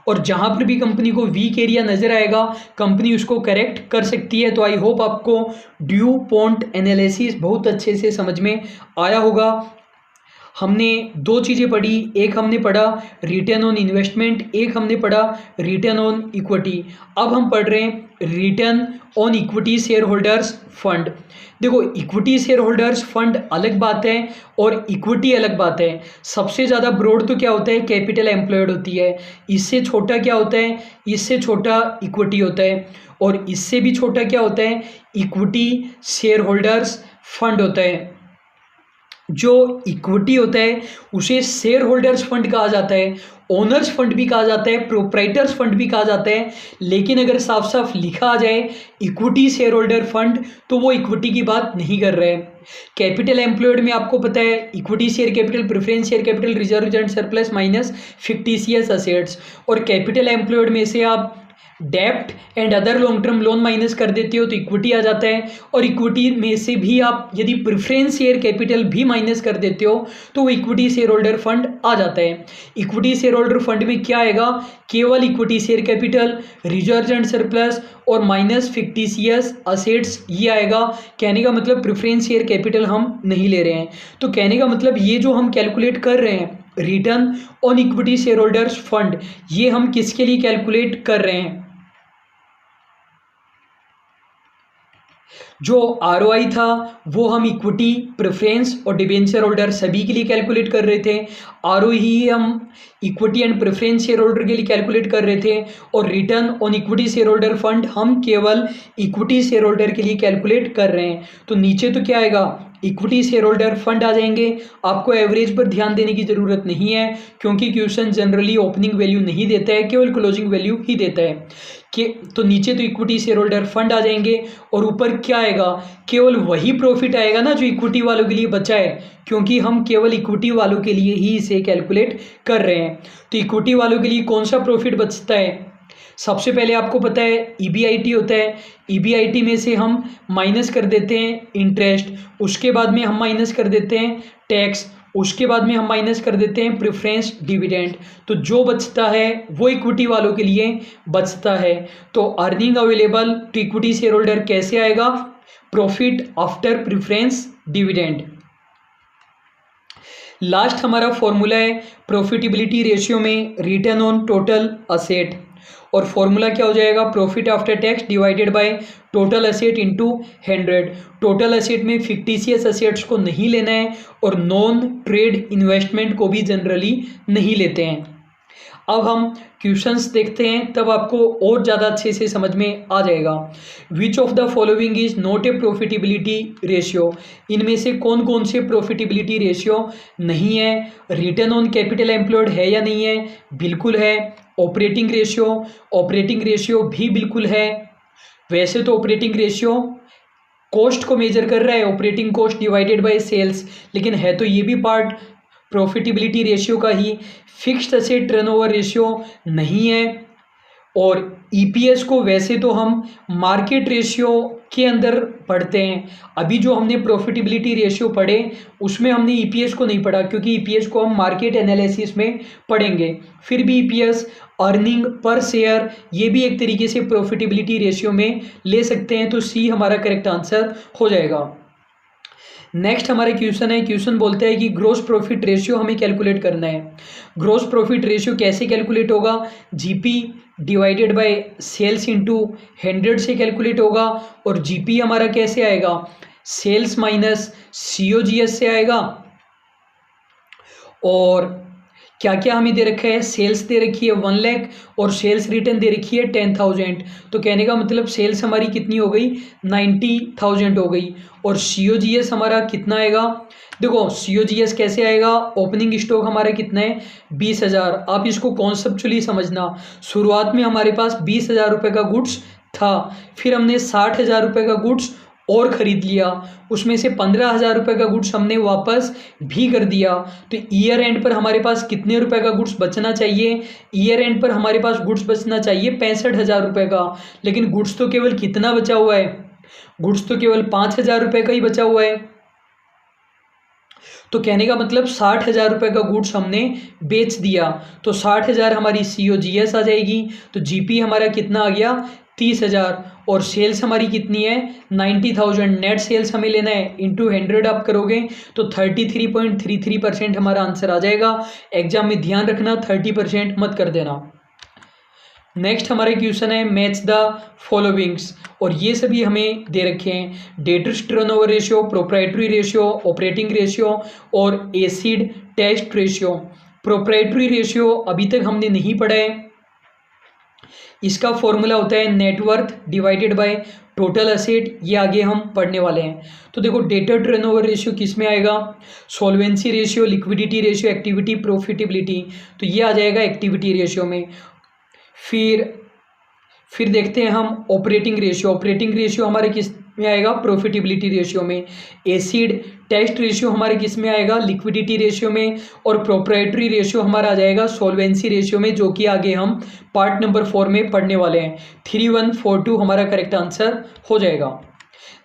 और जहाँ पर भी कंपनी को वीक एरिया नज़र आएगा कंपनी उसको करेक्ट कर सकती है। तो आई होप आपको ड्यू पॉन्ट एनालिसिस बहुत अच्छे से समझ में आया होगा। हमने दो चीज़ें पढ़ी, एक हमने पढ़ा रिटर्न ऑन इन्वेस्टमेंट, एक हमने पढ़ा रिटर्न ऑन इक्विटी। अब हम पढ़ रहे हैं return on equity share holders fund. देखो, इक्विटी शेयर होल्डर्स फंड अलग बात है और इक्विटी अलग बात है। सबसे ज़्यादा ब्रॉड तो क्या होता है? कैपिटल एम्प्लॉयड होती है। इससे छोटा क्या होता है? इससे छोटा इक्विटी होता है। और इससे भी छोटा क्या होता है? इक्विटी शेयर होल्डर्स फंड होता है। जो इक्विटी होता है उसे शेयर होल्डर्स फंड कहा जाता है, ओनर्स फंड भी कहा जाता है, प्रोप्राइटर्स फंड भी कहा जाता है। लेकिन अगर साफ साफ लिखा आ जाए इक्विटी शेयर होल्डर फंड तो वो इक्विटी की बात नहीं कर रहे हैं। कैपिटल एम्प्लॉयड में आपको पता है equity share capital, preference share capital, reserve and surplus minus fictitious assets. और कैपिटल एम्प्लॉयड में से आप डेप्ट and other long term loan minus कर देते हो तो इक्विटी आ जाता है। और इक्विटी में से भी आप यदि प्रेफरेंस शेयर कैपिटल भी माइनस कर देते हो तो वो इक्विटी शेयर होल्डर फंड आ जाता है। इक्विटी शेयर होल्डर फंड में क्या आएगा? केवल equity share capital, reserve and surplus और माइनस फिक्टिशियस असेट्स, ये आएगा। कहने का मतलब प्रेफरेंस शेयर कैपिटल हम नहीं ले रहे हैं। तो कहने का मतलब ये जो हम कैलकुलेट कर रहे हैं return on equity share holders fund, ये हम किसके लिए कैलकुलेट कर रहे हैं? जो आरओआई था वो हम इक्विटी, प्रेफरेंस और डिबेंचर होल्डर सभी के लिए कैलकुलेट कर रहे थे। आरओई ही हम equity and preference share holder के लिए कैलकुलेट कर रहे थे, और return on equity share holder fund हम केवल इक्विटी शेयर होल्डर के लिए कैलकुलेट कर रहे हैं। तो नीचे तो क्या आएगा? इक्विटी शेयर होल्डर फंड आ जाएंगे। आपको एवरेज पर ध्यान देने की ज़रूरत नहीं है क्योंकि क्वेश्चन जनरली ओपनिंग वैल्यू नहीं देता है, केवल क्लोजिंग वैल्यू ही देता है कि तो नीचे तो इक्विटी शेयर होल्डर फंड आ जाएंगे, और ऊपर क्या आएगा? केवल वही प्रॉफिट आएगा ना जो इक्विटी वालों के लिए बचा है, क्योंकि हम केवल इक्विटी वालों के लिए ही इसे कैलकुलेट कर रहे हैं। तो इक्विटी वालों के लिए कौन सा प्रॉफिट बचता है? सबसे पहले आपको पता है ईबीआईटी होता है। ईबीआईटी में से हम माइनस कर देते हैं इंटरेस्ट, उसके बाद में हम माइनस कर देते हैं टैक्स, उसके बाद में हम माइनस कर देते हैं प्रेफरेंस डिविडेंड। तो जो बचता है वो इक्विटी वालों के लिए बचता है। तो earning available to equity share holder कैसे आएगा? Profit after preference dividend. Last हमारा फॉर्मूला है प्रॉफिटेबिलिटी रेशियो में रिटर्न ऑन टोटल असेट। और फॉर्मूला क्या हो जाएगा, profit after tax divided by total asset into 100। Total asset में फिक्टिशियस एसेट्स को नहीं लेना है और नॉन ट्रेड इन्वेस्टमेंट को भी जनरली नहीं लेते हैं। अब हम क्वेश्चंस देखते हैं, तब आपको और ज़्यादा अच्छे से समझ में आ जाएगा। Which of the following is not a profitability ratio, इनमें से कौन कौन से प्रॉफिटेबिलिटी रेशियो नहीं है। रिटर्न ऑन कैपिटल एम्प्लॉयड है या नहीं है, बिल्कुल है। ऑपरेटिंग रेशियो भी बिल्कुल है। वैसे तो ऑपरेटिंग रेशियो कॉस्ट को मेजर कर रहा है, operating cost divided by sales, लेकिन है तो ये भी पार्ट प्रॉफिटेबिलिटी रेशियो का ही। फिक्स्ड एसेट टर्नओवर रेशियो नहीं है। और ईपीएस को वैसे तो हम मार्केट रेशियो के अंदर पढ़ते हैं, अभी जो हमने प्रॉफिटेबिलिटी रेशियो पढ़े उसमें हमने ईपीएस को नहीं पढ़ा, क्योंकि ईपीएस को हम मार्केट एनालिसिस में पढ़ेंगे। फिर भी ईपीएस, अर्निंग पर शेयर, ये भी एक तरीके से प्रॉफिटेबिलिटी रेशियो में ले सकते हैं, तो सी हमारा करेक्ट आंसर हो जाएगा। नेक्स्ट हमारा क्वेश्चन है, क्वेश्चन बोलता है कि ग्रोस प्रॉफिट रेशियो हमें कैलकुलेट करना है। ग्रोस प्रॉफिट रेशियो कैसे कैलकुलेट होगा, GP divided by sales into 100 से कैलकुलेट होगा। और जीपी हमारा कैसे आएगा, सेल्स माइनस सीओजीएस से आएगा। और क्या क्या हमें दे रखा है, सेल्स दे रखी है 1 लाख और सेल्स रिटर्न दे रखी है 10,000। तो कहने का मतलब सेल्स हमारी कितनी हो गई, 90,000 हो गई। और सीओजीएस हमारा कितना आएगा, देखो सीओजीएस कैसे आएगा, ओपनिंग स्टॉक हमारा कितना है 20,000। आप इसको कॉन्सेप्चुअली समझना, शुरुआत में हमारे पास 20,000 रुपये का गुड्स था, फिर हमने 60,000 रुपये का गुड्स और ख़रीद लिया, उसमें से 15,000 रुपये का गुड्स हमने वापस भी कर दिया। तो ईयर एंड पर हमारे पास कितने रुपए का गुड्स बचना चाहिए, ईयर एंड पर हमारे पास गुड्स बचना चाहिए 65,000 रुपये का, लेकिन गुड्स तो केवल कितना बचा हुआ है, गुड्स तो केवल 5,000 रुपये का ही बचा हुआ है। तो कहने का मतलब 60,000 रुपये का गुड्स हमने बेच दिया, तो 60,000 हमारी सीओजीएस आ जाएगी। तो जीपी हमारा कितना आ गया 30,000। और सेल्स हमारी कितनी है 90,000। नेट सेल्स हमें लेना है, इंटू 100 आप करोगे तो 33.33% हमारा आंसर आ जाएगा। एग्जाम में ध्यान रखना 30% मत कर देना। नेक्स्ट हमारा क्वेश्चन है, मैच द फॉलोइंग्स, और ये सभी हमें दे रखे हैं। Debtors turnover ratio, proprietary ratio, operating ratio और acid test ratio. Proprietary ratio अभी तक हमने नहीं पढ़ा है, इसका फॉर्मूला होता है net worth divided by total asset, ये आगे हम पढ़ने वाले हैं। तो देखो डेटर टर्नओवर रेशियो किस में आएगा, solvency ratio, liquidity ratio, activity, profitability, तो ये आ जाएगा एक्टिविटी रेशियो में। फिर देखते हैं हम ऑपरेटिंग रेशियो हमारे किस में आएगा, प्रॉफिटेबिलिटी रेशियो में। एसिड टेस्ट रेशियो हमारे किस में आएगा, लिक्विडिटी रेशियो में। और प्रोप्राइटरी रेशियो हमारा आ जाएगा सॉल्वेंसी रेशियो में, जो कि आगे हम पार्ट नंबर 4 में पढ़ने वाले हैं। 3142 हमारा करेक्ट आंसर हो जाएगा।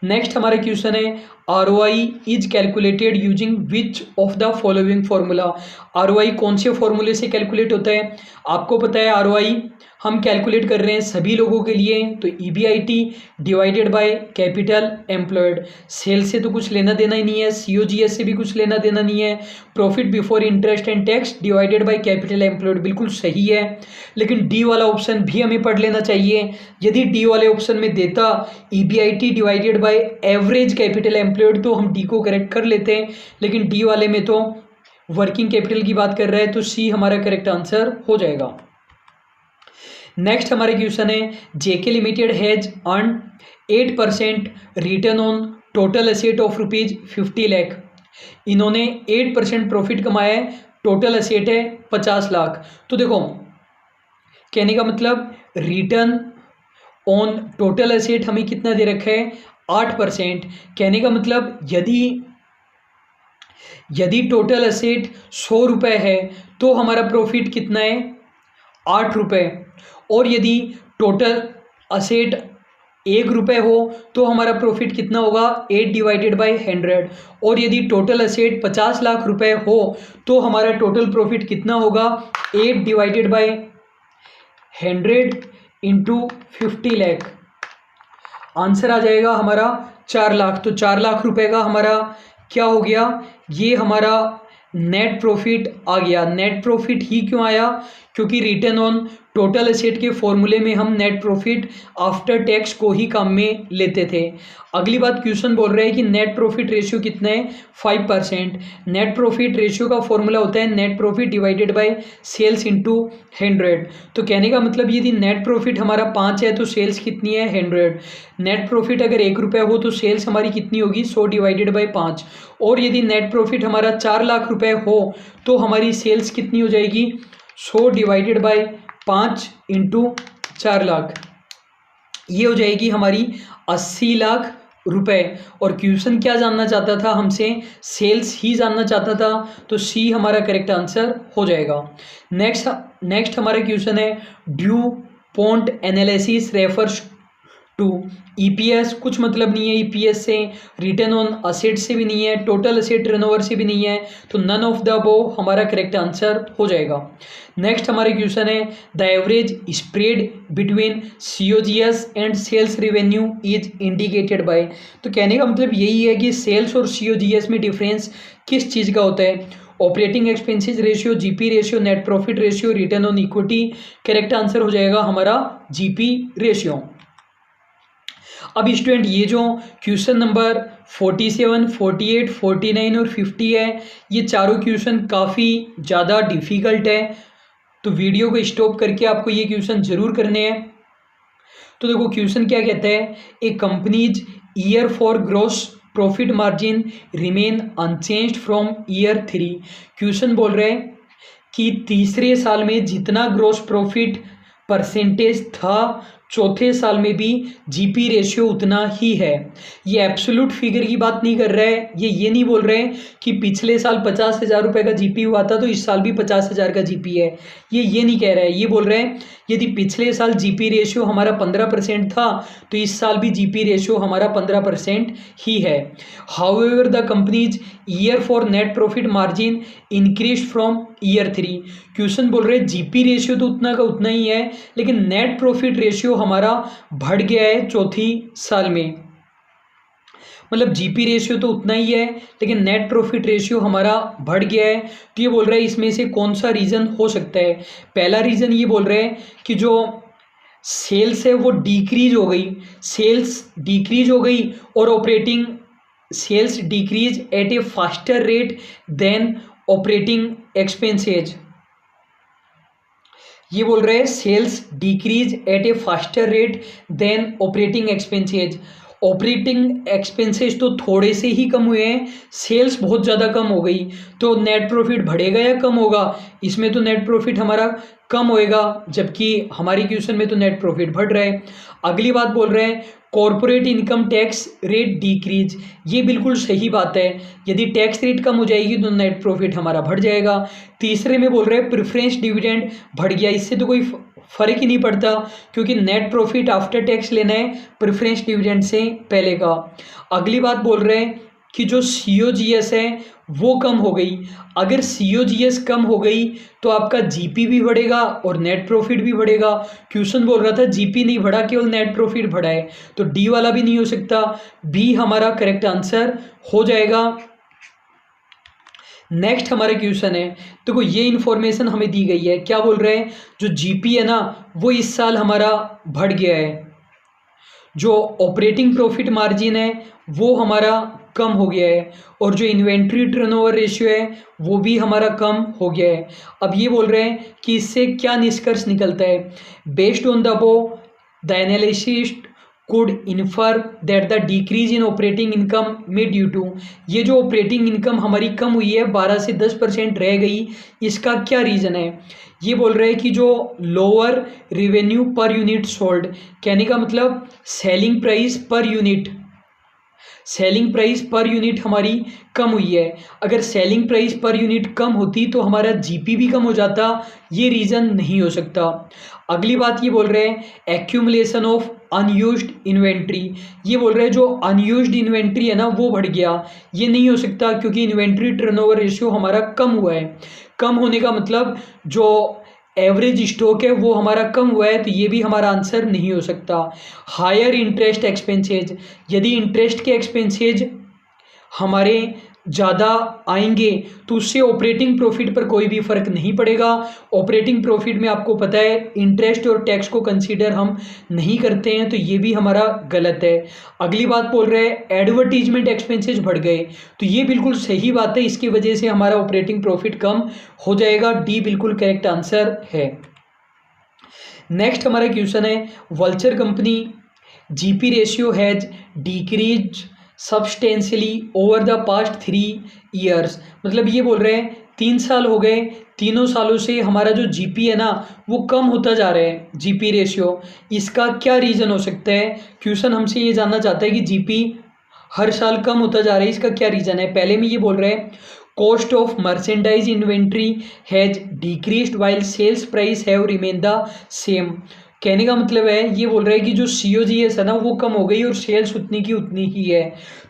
नेक्स्ट हमारा क्वेश्चन है, ROI is calculated using which of the following formula. ROI कौन से फॉर्मूले से कैलकुलेट होता है, आपको पता है आरओआई हम कैलकुलेट कर रहे हैं सभी लोगों के लिए, तो EBIT divided by capital employed. Sale से तो कुछ लेना देना ही नहीं है, सीओजीएस से भी कुछ लेना देना नहीं है। Profit before interest and tax divided by capital employed, बिल्कुल सही है, लेकिन डी वाला ऑप्शन भी हमें पढ़ लेना चाहिए। यदि डी वाले ऑप्शन में देता EBIT divided by average capital employed तो हम डी को करेक्ट कर लेते हैं, लेकिन डी वाले में तो वर्किंग कैपिटल की बात कर रहा है, तो सी हमारा करेक्ट आंसर हो जाएगा। नेक्स्ट हमारे क्वेश्चन है, JK limited has earn 8% return on total asset of ₹50 lakh. इन्होंने 8% प्रॉफिट कमाया है, टोटल एसेट है 50 लाख। तो देखो कहने का मतलब रिटर्न ऑन टोटल एसेट हमें कितना दे रखा है 8%। कहने का मतलब यदि टोटल एसेट 100 रुपये है तो हमारा प्रॉफिट कितना है 8 रुपये, और यदि टोटल एसेट 1 रुपये हो तो हमारा प्रॉफिट कितना होगा 8 डिवाइडेड बाय 100, और यदि टोटल एसेट 50 लाख रुपए हो तो हमारा टोटल प्रॉफिट कितना होगा 8 divided by 100 into 50 lakh. Answer आ जाएगा हमारा 4 लाख। तो 4 लाख रुपए का हमारा क्या हो गया, ये हमारा नेट प्रॉफिट आ गया। नेट प्रॉफिट ही क्यों आया, क्योंकि रिटर्न ऑन टोटल एसेट के फॉर्मूले में हम नेट प्रॉफिट आफ्टर टैक्स को ही काम में लेते थे। अगली बात क्वेश्चन बोल रहा है कि नेट प्रॉफिट रेशियो कितना है 5%। नेट प्रॉफिट रेशियो का फॉर्मूला होता है net profit divided by sales into 100। तो कहने का मतलब यदि नेट प्रॉफिट हमारा 5 है तो सेल्स कितनी है 100। नेट प्रॉफिट अगर 1 रुपये हो तो सेल्स हमारी कितनी होगी 100 डिवाइडेड बाय 5। और यदि नेट प्रॉफिट हमारा 4 लाख रुपए हो तो हमारी सेल्स कितनी हो जाएगी 100 डिवाइडेड बाय 5 इंटू 4 लाख, ये हो जाएगी हमारी 80 लाख रुपए। और क्वेश्चन क्या जानना चाहता था हमसे, सेल्स ही जानना चाहता था, तो सी हमारा करेक्ट आंसर हो जाएगा। नेक्स्ट हमारा क्वेश्चन है DuPont analysis refers to EPS. कुछ मतलब नहीं है ईपीएस से, रिटर्न ऑन असेट से भी नहीं है, टोटल असेट टर्नओवर से भी नहीं है, तो नन ऑफ द अबव हमारा करेक्ट आंसर हो जाएगा। नेक्स्ट हमारे क्वेश्चन है the average spread between COGS and sales revenue is indicated by. तो कहने का मतलब यही है कि सेल्स और सीओजीएस में डिफरेंस किस चीज़ का होता है, operating expenses ratio, GP ratio, net profit ratio, return on equity. Correct answer हो जाएगा हमारा जीपी रेशियो। अब स्टूडेंट ये जो क्वेश्चन नंबर 47, 48, 49 और 50 है, ये चारों क्वेश्चन काफ़ी ज़्यादा डिफ़िकल्ट है, तो वीडियो को स्टॉप करके आपको ये क्वेश्चन जरूर करने हैं। तो देखो क्वेश्चन क्या कहता है, a company's year four gross profit margin remain unchanged from year 3। Question बोल रहे हैं कि तीसरे साल में जितना ग्रॉस प्रॉफिट परसेंटेज था चौथे साल में भी जीपी रेशियो उतना ही है। ये एब्सोल्यूट फिगर की बात नहीं कर रहा है, ये नहीं बोल रहे हैं कि पिछले साल 50,000 रुपये का जीपी हुआ था तो इस साल भी 50,000 का जीपी है, ये नहीं कह रहा है। ये बोल रहे हैं यदि पिछले साल जीपी रेशियो हमारा 15% था तो इस साल भी जीपी रेशियो हमारा 15% ही है। However the companies year for net profit margin increase from year 3। Question बोल रहे हैं जीपी रेशियो तो उतना का उतना ही है, लेकिन नेट प्रॉफिट रेशियो हमारा बढ़ गया है चौथी साल में। मतलब जीपी रेशियो तो उतना ही है लेकिन नेट प्रॉफिट रेशियो हमारा बढ़ गया है। तो ये बोल रहा है इसमें से कौन सा रीज़न हो सकता है। पहला रीज़न ये बोल रहे हैं कि जो सेल्स है वो डिक्रीज हो गई, सेल्स डिक्रीज हो गई और operating sales decrease at a faster rate than operating expenses. ये बोल रहे हैं sales decrease at a faster rate than operating expenses. Operating expenses तो थोड़े से ही कम हुए हैं, सेल्स बहुत ज़्यादा कम हो गई, तो नेट प्रॉफिट बढ़ेगा या कम होगा। इसमें तो नेट प्रॉफिट हमारा कम होएगा, जबकि हमारी क्वेश्चन में तो नेट प्रॉफिट बढ़ रहा है। अगली बात बोल रहे हैं corporate income tax rate decrease. ये बिल्कुल सही बात है, यदि टैक्स रेट कम हो जाएगी तो नेट प्रॉफिट हमारा बढ़ जाएगा। तीसरे में बोल रहे हैं प्रेफरेंस डिविडेंड बढ़ गया, इससे तो कोई फर्क ही नहीं पड़ता क्योंकि नेट प्रॉफिट आफ्टर टैक्स लेना है प्रेफरेंस डिविडेंड से पहले का। अगली बात बोल रहे हैं कि जो सीओजीएस है वो कम हो गई। अगर सीओजीएस कम हो गई तो आपका जीपी भी बढ़ेगा और नेट प्रॉफिट भी बढ़ेगा। क्वेश्चन बोल रहा था जीपी नहीं बढ़ा, केवल नेट प्रॉफिट बढ़ा है, तो डी वाला भी नहीं हो सकता, बी हमारा करेक्ट आंसर हो जाएगा। नेक्स्ट हमारा क्वेश्चन है, देखो ये इन्फॉर्मेशन हमें दी गई है, क्या बोल रहे हैं जो जीपी है ना वो इस साल हमारा बढ़ गया है, जो ऑपरेटिंग प्रॉफिट मार्जिन है वो हमारा कम हो गया है और जो इन्वेंट्री टर्नओवर रेशियो है वो भी हमारा कम हो गया है। अब ये बोल रहे हैं कि इससे क्या निष्कर्ष निकलता है, based on the above the analysis could infer that the decrease in operating income may due to। ये जो ऑपरेटिंग इनकम हमारी कम हुई है 12 से 10% रह गई, इसका क्या रीज़न है। ये बोल रहे हैं कि जो lower revenue per unit sold, कहने का मतलब सेलिंग प्राइस पर यूनिट हमारी कम हुई है। अगर सेलिंग प्राइस पर यूनिट कम होती तो हमारा जीपी भी कम हो जाता, ये रीज़न नहीं हो सकता। अगली बात ये बोल रहे हैं एक्यूमुलेशन ऑफ अनयूज्ड इन्वेंट्री। ये बोल रहे हैं जो अनयूज्ड इन्वेंट्री है ना वो बढ़ गया, ये नहीं हो सकता क्योंकि इन्वेंट्री टर्नओवर रेशियो हमारा कम हुआ है। कम होने का मतलब जो एवरेज स्टॉक है वो हमारा कम हुआ है, तो ये भी हमारा आंसर नहीं हो सकता। हायर इंटरेस्ट एक्सपेंसेज, यदि इंटरेस्ट के एक्सपेंसेज हमारे ज़्यादा आएंगे तो उससे ऑपरेटिंग प्रॉफिट पर कोई भी फर्क नहीं पड़ेगा। ऑपरेटिंग प्रॉफिट में आपको पता है इंटरेस्ट और टैक्स को कंसीडर हम नहीं करते हैं, तो ये भी हमारा गलत है। अगली बात बोल रहे हैं एडवर्टीजमेंट एक्सपेंसेस बढ़ गए, तो ये बिल्कुल सही बात है, इसकी वजह से हमारा ऑपरेटिंग प्रॉफिट कम हो जाएगा। डी बिल्कुल करेक्ट आंसर है। नेक्स्ट हमारा क्वेश्चन है vulture company GP ratio has decrease substantially over the past 3 years. मतलब ये बोल रहे हैं 3 साल हो गए, तीनों सालों से हमारा जो जीपी है ना वो कम होता जा रहा है, जीपी रेशियो। इसका क्या रीज़न हो सकता है? क्वेश्चन हमसे ये जानना चाहता है कि जीपी हर साल कम होता जा रहा है, इसका क्या रीज़न है। पहले में ये बोल रहे हैं cost of merchandise inventory has decreased while sales price have remain the same. कहने का मतलब है ये बोल रहा है कि जो COGS है ना वो कम हो गई और सेल्स उतनी की उतनी ही है,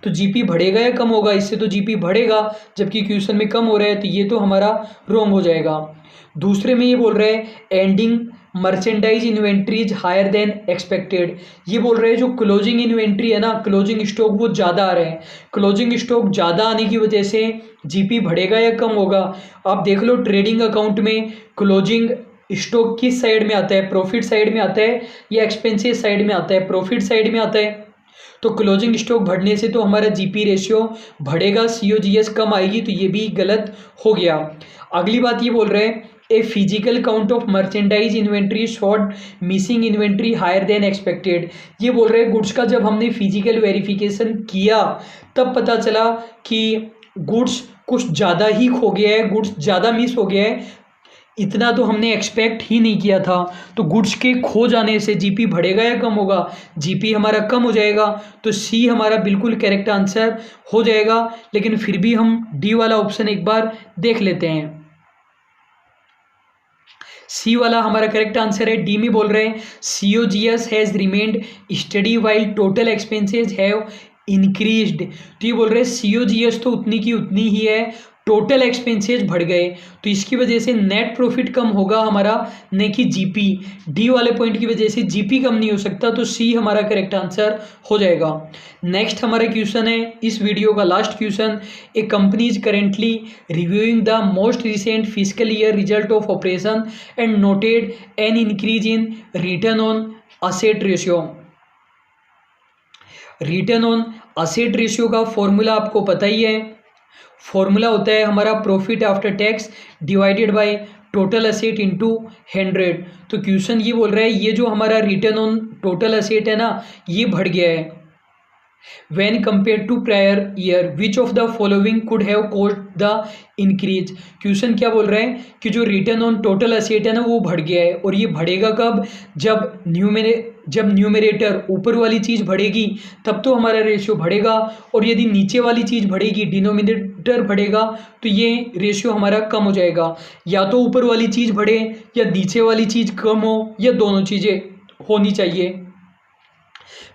तो जीपी बढ़ेगा या कम होगा? इससे तो जीपी बढ़ेगा, जबकि क्वेश्चन में कम हो रहा है, तो ये तो हमारा रॉन्ग हो जाएगा। दूसरे में ये बोल रहे हैं ending merchandise inventories higher than expected. ये बोल रहे हैं जो क्लोजिंग इन्वेंट्री है ना, क्लोजिंग स्टॉक वो ज़्यादा आ रहे हैं। क्लोजिंग स्टॉक ज़्यादा आने की वजह से जीपी बढ़ेगा या कम होगा? आप देख लो ट्रेडिंग अकाउंट में क्लोजिंग स्टॉक किस साइड में आता है, प्रॉफिट साइड में आता है या एक्सपेंसेस साइड में आता है? प्रॉफिट साइड में आता है। तो क्लोजिंग स्टॉक बढ़ने से तो हमारा जीपी रेशियो बढ़ेगा, COGS कम आएगी, तो ये भी गलत हो गया। अगली बात ये बोल रहे हैं a physical count of merchandise inventory short missing inventory higher than expected. ये बोल रहे हैं गुड्स का जब हमने फिजिकल वेरिफिकेशन किया तब पता चला कि गुड्स कुछ ज़्यादा ही खो गया है, गुड्स ज़्यादा मिस हो गया है, इतना तो हमने एक्सपेक्ट ही नहीं किया था। तो गुड्स के खो जाने से जीपी बढ़ेगा या कम होगा? जीपी हमारा कम हो जाएगा, तो सी हमारा बिल्कुल करेक्ट आंसर हो जाएगा। लेकिन फिर भी हम डी वाला ऑप्शन एक बार देख लेते हैं। सी वाला हमारा करेक्ट आंसर है। डी में बोल रहे हैं COGS has remained study while total expenses have increased. तो ये बोल रहे हैं COGS तो उतनी की उतनी ही है, टोटल एक्सपेंसेस बढ़ गए, तो इसकी वजह से नेट प्रॉफिट कम होगा हमारा, न कि जीपी। डी वाले पॉइंट की वजह से जीपी कम नहीं हो सकता, तो सी हमारा करेक्ट आंसर हो जाएगा। नेक्स्ट हमारा क्वेश्चन है इस वीडियो का last question, A company is currently reviewing the most recent physical year result of operation and noted an increase in return on asset ratio. Return on asset ratio का formula आपको पता ही है, formula होता है हमारा profit after tax divided by total asset into 100। तो question ये बोल रहा है ये जो हमारा रिटर्न ऑन टोटल असेट है ना ये बढ़ गया है when compared to prior year which of the following could have caused the increase। Question क्या बोल रहे हैं कि जो रिटर्न ऑन टोटल असेट है ना वो बढ़ गया है, और ये बढ़ेगा कब? जब न्यूमरेटर ऊपर वाली चीज़ बढ़ेगी तब तो हमारा रेशियो बढ़ेगा, और यदि नीचे वाली चीज़ बढ़ेगी डिनोमिनेटर बढ़ेगा तो ये रेशियो हमारा कम हो जाएगा। या तो ऊपर वाली चीज़ बढ़े या नीचे वाली चीज़ कम हो, या दोनों चीज़ें होनी चाहिए।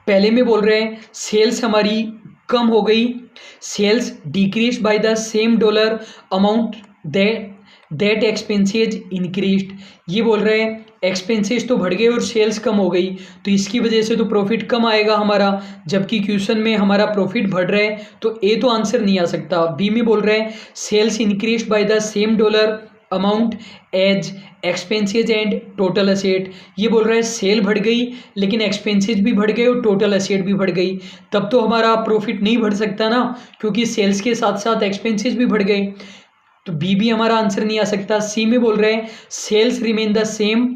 पहले में बोल रहे हैं सेल्स हमारी कम हो गई, sales decrease by the same dollar amount that expenses increased. ये बोल रहे हैं एक्सपेंसेस तो बढ़ गए और सेल्स कम हो गई, तो इसकी वजह से तो प्रॉफिट कम आएगा हमारा, जबकि क्वेश्चन में हमारा प्रॉफिट बढ़ रहा है, तो ए तो आंसर नहीं आ सकता। बी में बोल रहे हैं sales increased by the same dollar amount as expenses and total asset. ये बोल रहा है सेल बढ़ गई लेकिन एक्सपेंसेज भी बढ़ गए और टोटल असेट भी बढ़ गई, तब तो हमारा प्रॉफिट नहीं बढ़ सकता ना, क्योंकि सेल्स के साथ साथ एक्सपेंसेज भी बढ़ गए, तो बी भी हमारा आंसर नहीं आ सकता। सी में बोल रहे हैं sales remain the same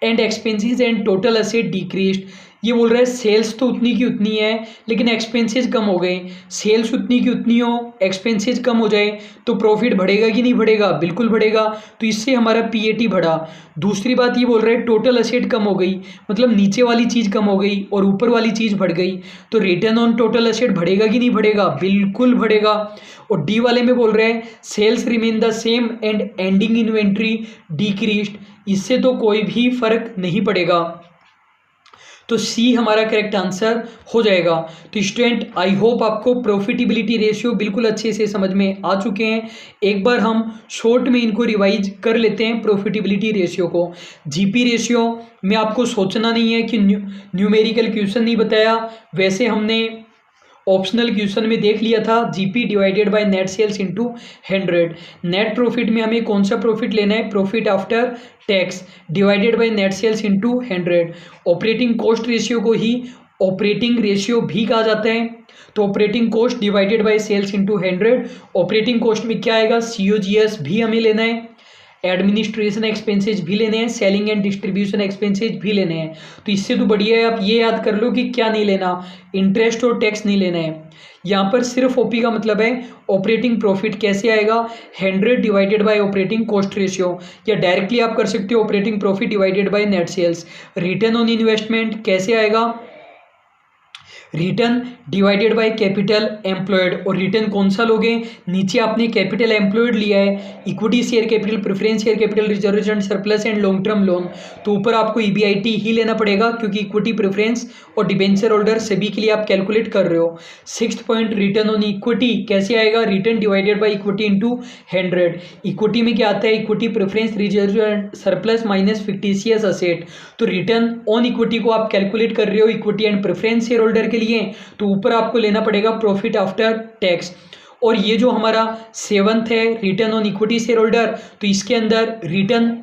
and expenses and total asset decreased. ये बोल रहा है सेल्स तो उतनी की उतनी है लेकिन एक्सपेंसेस कम हो गए। सेल्स उतनी की उतनी हो, एक्सपेंसेस कम हो जाए तो प्रॉफिट बढ़ेगा कि नहीं बढ़ेगा? बिल्कुल बढ़ेगा, तो इससे हमारा PAT बढ़ा। दूसरी बात ये बोल रहे हैं टोटल असेट कम हो गई, मतलब नीचे वाली चीज़ कम हो गई और ऊपर वाली चीज़ बढ़ गई, तो रिटर्न ऑन टोटल असेट बढ़ेगा कि नहीं बढ़ेगा? बिल्कुल बढ़ेगा। और डी वाले में बोल रहे हैं sales remain the same and ending inventory decreased, इससे तो कोई भी फर्क नहीं पड़ेगा, तो सी हमारा करेक्ट आंसर हो जाएगा। तो स्टूडेंट आई होप आपको प्रॉफिटेबिलिटी रेशियो बिल्कुल अच्छे से समझ में आ चुके हैं। एक बार हम शॉर्ट में इनको रिवाइज कर लेते हैं प्रॉफिटेबिलिटी रेशियो को। जीपी रेशियो में आपको सोचना नहीं है कि न्यूमेरिकल क्वेश्चन नहीं बताया, वैसे हमने ऑप्शनल क्वेश्चन में देख लिया था, GP divided by net sales into 100। Net profit में हमें कौन सा प्रॉफिट लेना है, profit after tax divided by net sales into 100। Operating cost ratio को ही ऑपरेटिंग रेशियो भी कहा जाता है। तो operating cost divided by sales into 100। Operating cost में क्या आएगा, सीओजीएस भी हमें लेना है, एडमिनिस्ट्रेशन एक्सपेंसेज भी लेने हैं, सेलिंग एंड डिस्ट्रीब्यूशन एक्सपेंसेज भी लेने हैं। तो इससे तो बढ़िया है आप ये याद कर लो कि क्या नहीं लेना, इंटरेस्ट और टैक्स नहीं लेना है। यहाँ पर सिर्फ ओपी का मतलब है ऑपरेटिंग प्रॉफिट कैसे आएगा, 100 divided by operating cost ratio, या डायरेक्टली आप कर सकते हो operating profit divided by net sales. Return on investment कैसे आएगा, return divided by capital employed. और रिटर्न कौन सा लोगे, नीचे आपने कैपिटल एम्प्लॉयड लिया है, equity share capital, preference share capital, reserve and surplus and long term loan. तो ऊपर आपको ईबीआईटी ही लेना पड़ेगा क्योंकि इक्विटी, प्रेफरेंस और डिबेंचर होल्डर सभी के लिए आप कैलकुलेट कर रहे हो। 6th point, return on equity कैसे आएगा, return divided by equity into 100। Equity में क्या आता है, equity, preference, reserve and surplus minus fictitious asset. तो रिटर्न ऑन इक्विटी को आप कैलकुलेट कर रहे हो equity and preference share holder के लिए, तो ऊपर आपको लेना पड़ेगा प्रॉफिट आफ्टर टैक्स। और ये जो हमारा 7th है, return on equity share holder, तो इसके अंदर return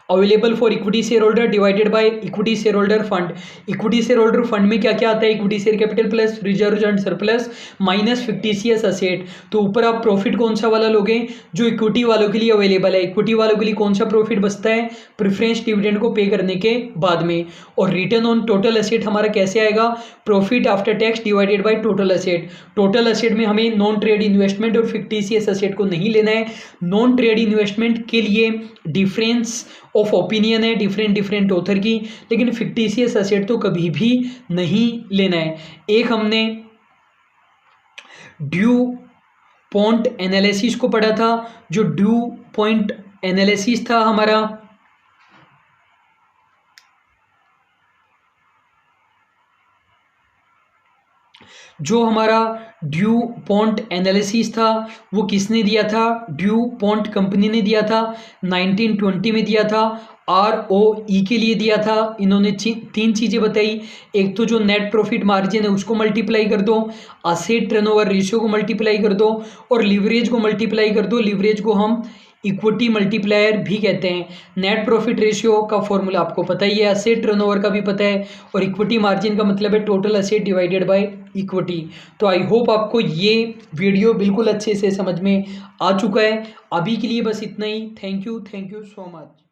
available for equity share holder divided by equity share holder fund. Equity share holder fund में क्या क्या आता है, equity share capital plus reserve and surplus minus fictitious asset. तो ऊपर आप प्रॉफिट कौन सा वाला लोगे, जो इक्विटी वालों के लिए अवेलेबल है। इक्विटी वालों के लिए कौन सा प्रॉफिट बचता है, प्रेफरेंस डिविडेंड को पे करने के बाद में। और रिटर्न ऑन टोटल असेट हमारा कैसे आएगा, profit after tax divided by total asset. Total asset में हमें नॉन ट्रेड इन्वेस्टमेंट और फिक्टिशियस असेट को नहीं लेना है। नॉन ट्रेड इन्वेस्टमेंट के लिए डिफरेंस ऑफ ओपिनियन है डिफरेंट ऑथर की, लेकिन फिक्टिशियस असेट तो कभी भी नहीं लेना है। एक हमने ड्यू पॉइंट एनालिसिस को पढ़ा था, जो ड्यू पॉइंट एनालिसिस था हमारा, जो हमारा ड्यू पॉन्ट एनालिसिस था वो किसने दिया था, ड्यू पॉन्ट कंपनी ने दिया था, 1920 में दिया था, ROE के लिए दिया था। इन्होंने 3 चीज़ें बताई, एक तो जो नेट प्रॉफिट मार्जिन है उसको मल्टीप्लाई कर दो, असेट टर्नओवर रेशियो को मल्टीप्लाई कर दो, और लीवरेज को मल्टीप्लाई कर दो। लीवरेज को हम इक्विटी मल्टीप्लायर भी कहते हैं। नेट प्रॉफिट रेशियो का फॉर्मूला आपको पता ही है, असेट टर्नओवर का भी पता है, और इक्विटी मार्जिन का मतलब है total asset divided by equity. तो आई होप आपको ये वीडियो बिल्कुल अच्छे से समझ में आ चुका है। अभी के लिए बस इतना ही। Thank you so much.